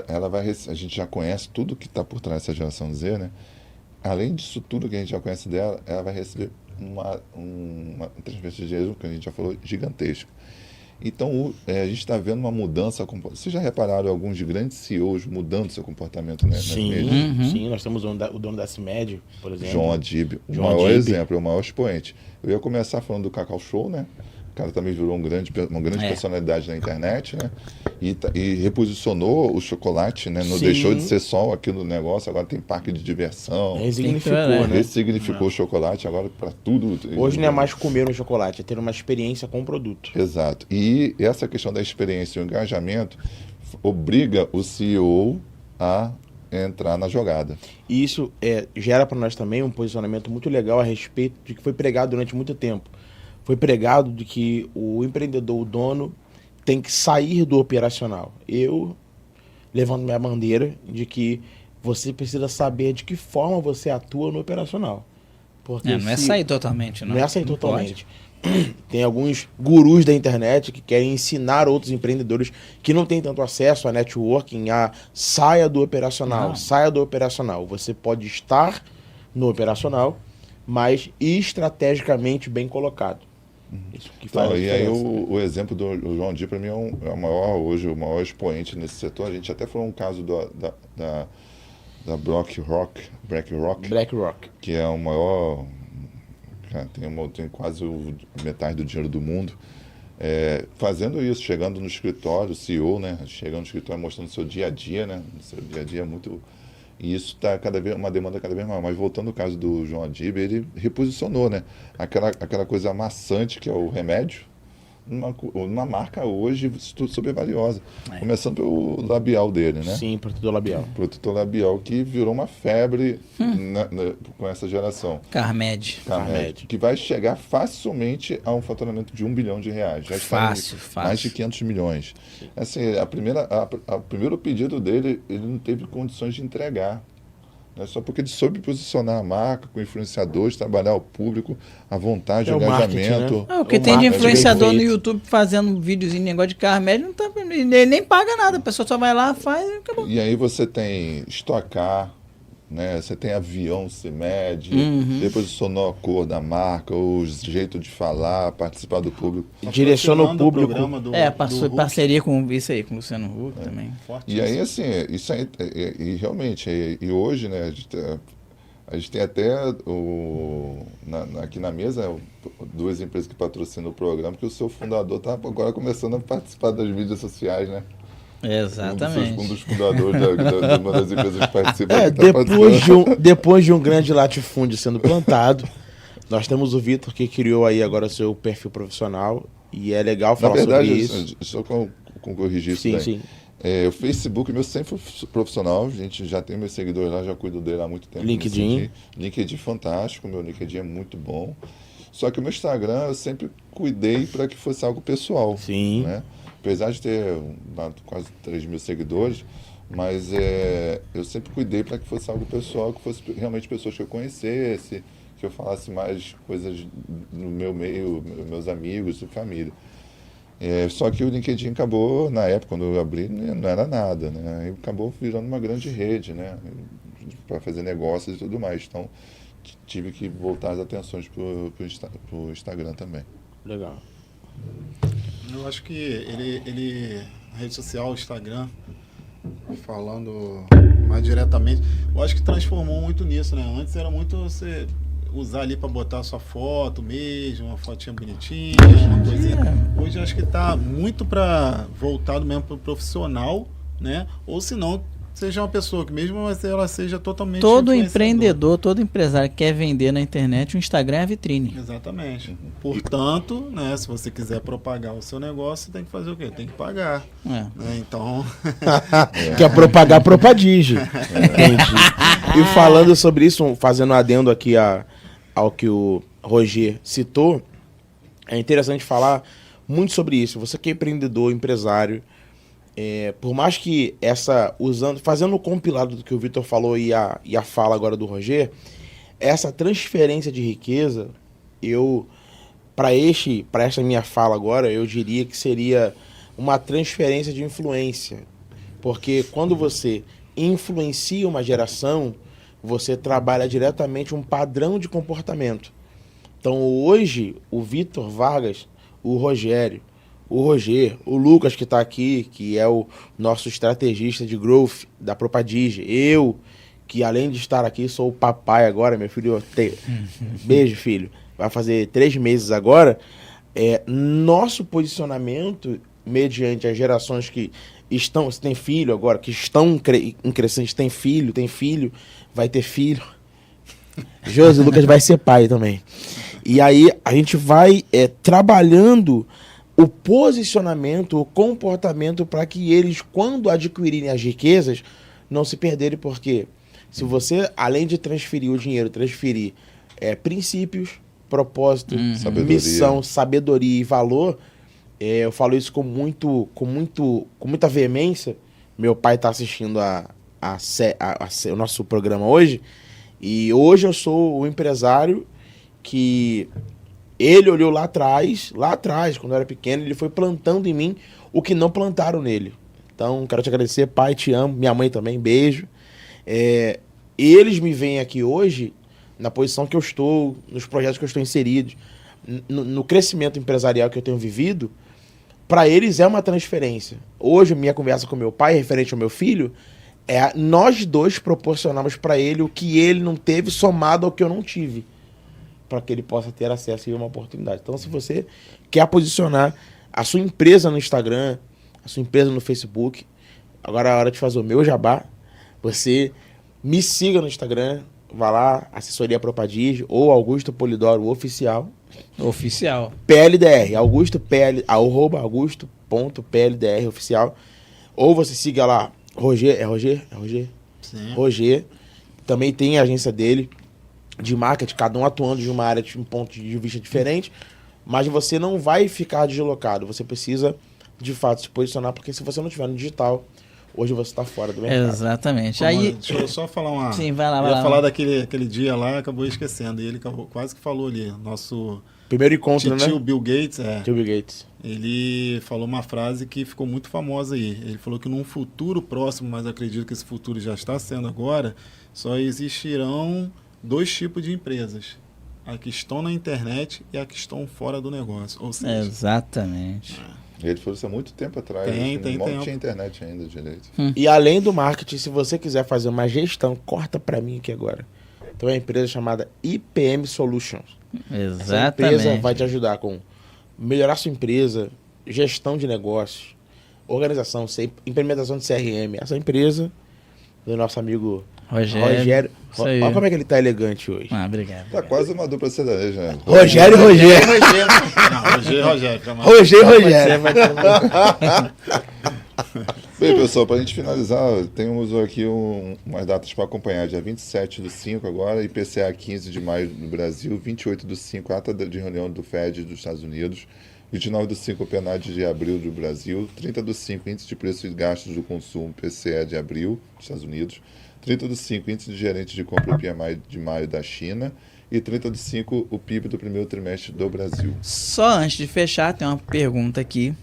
ela vai a gente já conhece tudo que está por trás dessa geração Z, né? Além disso tudo que a gente já conhece dela, ela vai receber uma transferência de dinheiro, que a gente já falou, gigantesca. Então, a gente está vendo uma mudança. Vocês já repararam alguns grandes CEOs mudando seu comportamento, né? Sim, nós temos o dono da CIMED, por exemplo. João Adib, o maior exemplo, o maior expoente. Eu ia começar falando do Cacau Show, né? O cara também virou uma grande personalidade na internet, né? E reposicionou o chocolate, né? Não deixou de ser só aquilo do negócio, agora tem parque de diversão. Ressignificou o chocolate agora para tudo. Hoje não é mais comer um chocolate, é ter uma experiência com o produto. Exato. E essa questão da experiência e o engajamento obriga o CEO a entrar na jogada. E isso gera para nós também um posicionamento muito legal a respeito de que foi pregado durante muito tempo. Foi pregado de que o empreendedor, o dono, tem que sair do operacional. Eu levanto minha bandeira de que você precisa saber de que forma você atua no operacional. Porque não é sair totalmente, não. Não é sair totalmente. Tem alguns gurus da internet que querem ensinar outros empreendedores que não têm tanto acesso a networking a saia do operacional, saia do operacional. Você pode estar no operacional, mas estrategicamente bem colocado. Isso que faz e aí o exemplo do João Di, para mim, é o maior expoente nesse setor. A gente até falou um caso da BlackRock, que é o maior, cara, tem quase metade do dinheiro do mundo, fazendo isso, chegando no escritório, CEO, né, chegando no escritório mostrando o seu dia a dia, né, seu dia a dia é muito... E isso está uma demanda cada vez maior. Mas voltando ao caso do João Adib, ele reposicionou, né? Aquela coisa maçante que é o remédio, numa marca hoje super valiosa. Começando pelo labial dele, né? Sim, protetor labial. Protetor labial, que virou uma febre com essa geração. Carmed. Que vai chegar facilmente a um faturamento de R$1 bilhão. Já fácil. Mais de 500 milhões. Assim, o primeiro pedido dele, ele não teve condições de entregar. Né? Só porque ele soube posicionar a marca com influenciadores, trabalhar o público, a vontade, É o o marketing, engajamento. né? Ah, o que O tem de marketing influenciador bem no feito. YouTube fazendo videozinho, negócio de carro médio, não tá, ele nem paga nada. A pessoa só vai lá, faz e acabou. E aí você tem Stock Car, né? Você tem avião, se mede, depois o sonor, a cor da marca, o jeito de falar, participar do público. Direciona o Patrocinando público. programa do Passou Hulk. parceria com isso aí, com o Luciano Huck também. E aí, assim, isso aí, e realmente, e hoje, né, a gente tem até aqui na mesa duas empresas que patrocinam o programa, que o seu fundador está agora começando a participar das mídias sociais, né? Exatamente. Um dos fundadores de uma das empresas que participa. Depois de um grande latifúndio sendo plantado, nós temos o Vitor que criou aí agora o seu perfil profissional e é legal Na falar verdade, sobre isso. só corrigir isso Sim, daí. sim. O Facebook meu sempre foi profissional, a gente já tem meus seguidores lá, já cuido dele há muito tempo. LinkedIn. LinkedIn fantástico, meu LinkedIn é muito bom. Só que o meu Instagram eu sempre cuidei para que fosse algo pessoal. Sim. Né? Apesar de ter quase 3 mil seguidores, mas eu sempre cuidei para que fosse algo pessoal, que fosse realmente pessoas que eu conhecesse, que eu falasse mais coisas no meu meio, meus amigos e família. Só que o LinkedIn acabou, na época, quando eu abri, não era nada, né? Aí acabou virando uma grande rede, né? Para fazer negócios e tudo mais. Então, tive que voltar as atenções para o Instagram também. Legal. Eu acho que a rede social, o Instagram, falando mais diretamente, eu acho que transformou muito nisso, né? Antes era muito você usar ali para botar sua foto mesmo, uma fotinha bonitinha, uma coisinha. Hoje eu acho que está muito voltado mesmo para o profissional, né? Ou se não, seja uma pessoa que mesmo ela seja totalmente Todo influenciador. empreendedor, todo empresário que quer vender na internet, o Instagram é a vitrine. Exatamente. Portanto, né, se você quiser propagar o seu negócio, tem que fazer o quê? Tem que pagar. É. Né? Então, Quer propagar, propadige. Entendi. E falando sobre isso, fazendo um adendo aqui ao que o Roger citou, é interessante falar muito sobre isso. Você que é empreendedor, empresário, por mais que fazendo o compilado do que o Vitor falou e a fala agora do Roger, essa transferência de riqueza, para esta minha fala agora, eu diria que seria uma transferência de influência. Porque quando você influencia uma geração, você trabalha diretamente um padrão de comportamento. Então hoje, o Vitor Vargas, o Rogério, o Roger, o Lucas que está aqui, que é o nosso estrategista de growth da Propadige, eu, que além de estar aqui, sou o papai agora, meu filho, beijo filho, vai fazer 3 meses agora, nosso posicionamento, mediante as gerações que estão, se tem filho agora, que estão em crescente, tem filho, vai ter filho, Josi, o Lucas vai ser pai também. E aí a gente vai trabalhando o posicionamento, o comportamento para que eles, quando adquirirem as riquezas, não se perderem, porque se você, além de transferir o dinheiro, transferir princípios, propósito, missão, sabedoria e valor, eu falo isso com muita veemência. Meu pai está assistindo o nosso programa hoje, e hoje eu sou o empresário que ele olhou lá atrás, quando eu era pequeno, ele foi plantando em mim o que não plantaram nele. Então, quero te agradecer, pai, te amo, minha mãe também, beijo. Eles me veem aqui hoje na posição que eu estou, nos projetos que eu estou inserido, no crescimento empresarial que eu tenho vivido. Para eles é uma transferência. Hoje, minha conversa com meu pai, referente ao meu filho, nós dois proporcionamos para ele o que ele não teve, somado ao que eu não tive, para que ele possa ter acesso a uma oportunidade. Então, se você quer posicionar a sua empresa no Instagram, a sua empresa no Facebook, agora é a hora de fazer o meu jabá. Você me siga no Instagram, vá lá, Assessoria Propadige ou Augusto Polidoro Oficial. Oficial. PLDR, @augusto.pldr oficial. Ou você siga lá, Roger. sim. Roger. Também tem a agência dele de marketing, cada um atuando de uma área de um ponto de vista diferente, mas você não vai ficar deslocado. Você precisa, de fato, se posicionar, porque se você não estiver no digital, hoje você está fora do mercado. Exatamente. Ô, Aí, mano, deixa eu só falar uma... sim, vai lá, Eu vai ia lá. falar daquele dia lá, acabou esquecendo. E ele quase que falou ali. Nosso Primeiro encontro, tio né? Bill Gates, Tio Bill Gates. ele falou uma frase que ficou muito famosa aí. Ele falou que num futuro próximo, mas acredito que esse futuro já está sendo agora, só existirão 2 tipos de empresas. A que estão na internet e a que estão fora do negócio. Ou seja, Exatamente. Ele falou isso há muito tempo atrás. Tem Não tinha internet ainda direito. E além do marketing, se você quiser fazer uma gestão, corta para mim aqui agora. Tem uma empresa chamada IPM Solutions. Essa empresa Exatamente. vai te ajudar com melhorar sua empresa, gestão de negócios, organização, implementação de CRM. Essa empresa do nosso amigo Rogério. Isso aí. Olha como é que ele tá elegante hoje. Ah, obrigado. Tá quase uma dupla sertaneja, né? Rogério. não, Rogério, calma aí. Rogério. Bem, pessoal, para a gente finalizar, temos aqui umas datas para acompanhar. Dia 27/5 agora, IPCA 15 de maio no Brasil, 28/5, ata de reunião do FED dos Estados Unidos, 29/5, PNAD de abril do Brasil, 30/5, índice de preços e gastos do consumo, PCE de abril dos Estados Unidos, 30/5, índice de gerente de compra PMI de maio da China e 30/5, o PIB do primeiro trimestre do Brasil. Só antes de fechar, tem uma pergunta aqui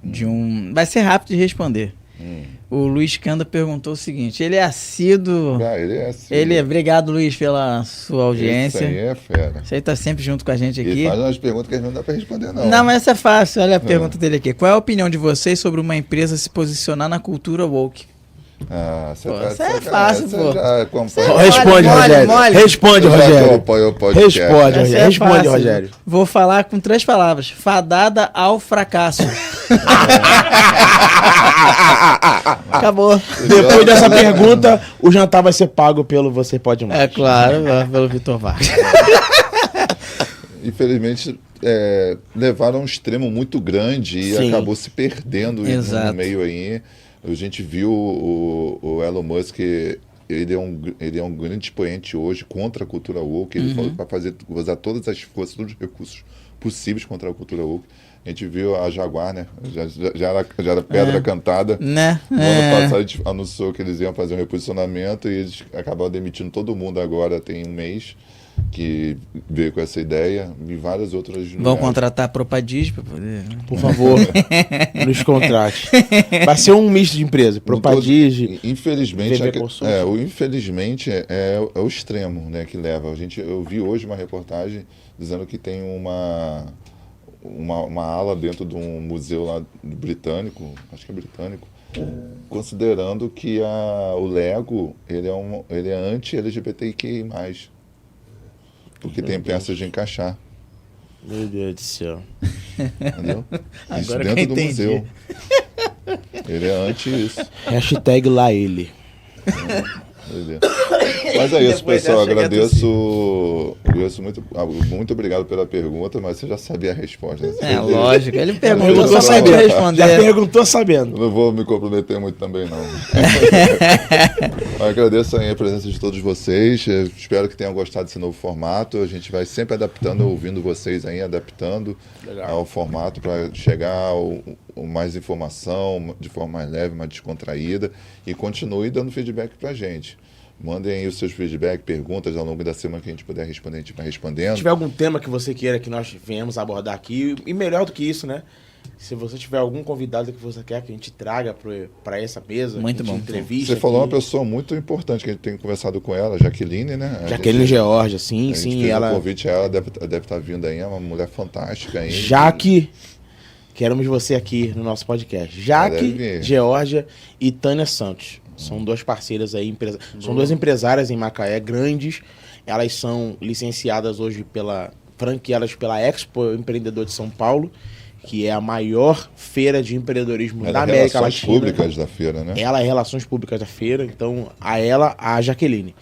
de um... Vai ser rápido de responder. O Luiz Canda perguntou o seguinte, ele é assíduo... Ele é assim. Obrigado, Luiz, pela sua audiência. Esse aí é fera. Você tá sempre junto com a gente aqui. Ele faz umas perguntas que não dá para responder, não. Não, mas essa é fácil. Olha a pergunta dele aqui. Qual é a opinião de vocês sobre uma empresa se posicionar na cultura woke? Ah, você Pô, tá isso é fácil, pô. já acompanha. Responde, Mole, Rogério. mole. Responde, Já Rogério. acompanha o podcast. Responde, Essa Rogério. é Responde, fácil. Rogério. Vou falar com 3 palavras. Fadada ao fracasso. Acabou. Depois dessa pergunta, o jantar vai ser pago pelo Você Pode Mais. É claro, pelo Vitor Vargas. Infelizmente, levaram a um extremo muito grande e Sim. acabou se perdendo Exato. no meio aí. A gente viu o Elon Musk, ele é um grande expoente hoje contra a cultura woke. Ele falou que vai usar todas as forças, todos os recursos possíveis contra a cultura woke. A gente viu a Jaguar, né? Já era pedra cantada. Né? No ano passado a gente anunciou que eles iam fazer um reposicionamento e eles acabaram demitindo todo mundo agora, tem um mês, que veio com essa ideia e várias outras... Vão contratar a Propadis para poder... Por favor, nos contrate. Vai ser um misto de empresa. Propadis. Infelizmente, VB Consulting. infelizmente é o extremo, né, que leva. Eu vi hoje uma reportagem dizendo que tem uma ala dentro de um museu lá britânico, acho que é britânico, considerando que o Lego ele é anti-LGBTQI+. Porque tem peças de encaixar, Meu Deus do céu. entendeu? Isso Agora que eu dentro do entendi. museu. Ele é anti isso. Hashtag lá ele. Entendeu? Mas é isso, Depois pessoal. dessa chega a Agradeço muito obrigado pela pergunta, mas você já sabia a resposta. Né? É, lógico. Ele perguntou Perguntou só pra sabendo. Já responder. perguntou sabendo. Não vou me comprometer muito também, não. Eu agradeço aí a presença de todos vocês. Eu espero que tenham gostado desse novo formato. A gente vai sempre adaptando, ouvindo vocês aí, adaptando ao formato para chegar ao mais informação, de forma mais leve, mais descontraída. E continue dando feedback para a gente. Mandem aí os seus feedback, perguntas ao longo da semana que a gente puder responder, a gente vai respondendo. Se tiver algum tema que você queira que nós venhamos abordar aqui, e melhor do que isso, né? Se você tiver algum convidado que você quer que a gente traga para essa mesa, Muito que a gente bom. entrevista. Você falou aqui. uma pessoa muito importante que a gente tem conversado com ela, Jaqueline, né? Jaqueline Georgia, sim, A gente sim. fez Ela... um convite a ela, deve estar vindo aí, é uma mulher fantástica aí. Jaque, queremos você aqui no nosso podcast. Deve Jaque, vir. Georgia e Tânia Santos. São duas parceiras aí, são duas empresárias em Macaé, grandes. Elas são licenciadas hoje franqueadas pela Expo Empreendedor de São Paulo, que é a maior feira de empreendedorismo da América Relações Latina. públicas da feira, né? Ela é Relações Públicas da feira, então a Jaqueline.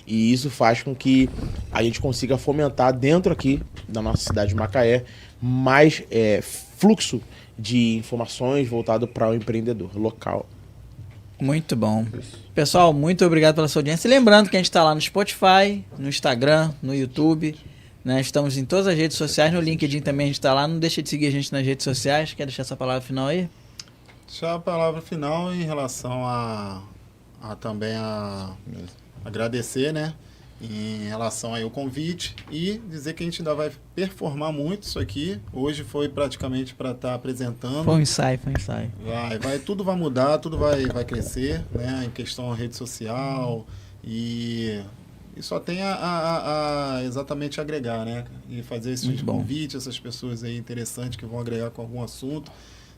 E isso faz com que a gente consiga fomentar dentro aqui da nossa cidade de Macaé mais fluxo de informações voltado para o empreendedor local. Muito bom. Pessoal, muito obrigado pela sua audiência. E lembrando que a gente está lá no Spotify, no Instagram, no YouTube, né? Estamos em todas as redes sociais, no LinkedIn também a gente está lá. Não deixa de seguir a gente nas redes sociais. Quer deixar essa palavra final aí? Já a palavra final em relação também agradecer, né? Em relação aí ao convite e dizer que a gente ainda vai performar muito isso aqui. Hoje foi praticamente para estar apresentando. Foi um ensaio. Tudo vai mudar, tudo vai crescer, né? Em questão rede social e só tem exatamente agregar, né? E fazer esse Muito bom. convite, essas pessoas aí interessantes que vão agregar com algum assunto.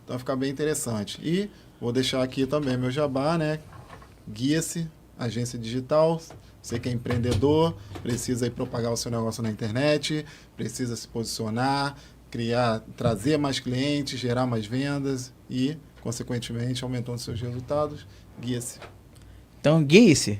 Então vai ficar bem interessante. E vou deixar aqui também meu jabá, né? Guia-se, agência digital. Você que é empreendedor, precisa aí propagar o seu negócio na internet, precisa se posicionar, trazer mais clientes, gerar mais vendas e, consequentemente, aumentando seus resultados. Guia-se. Então, guie-se.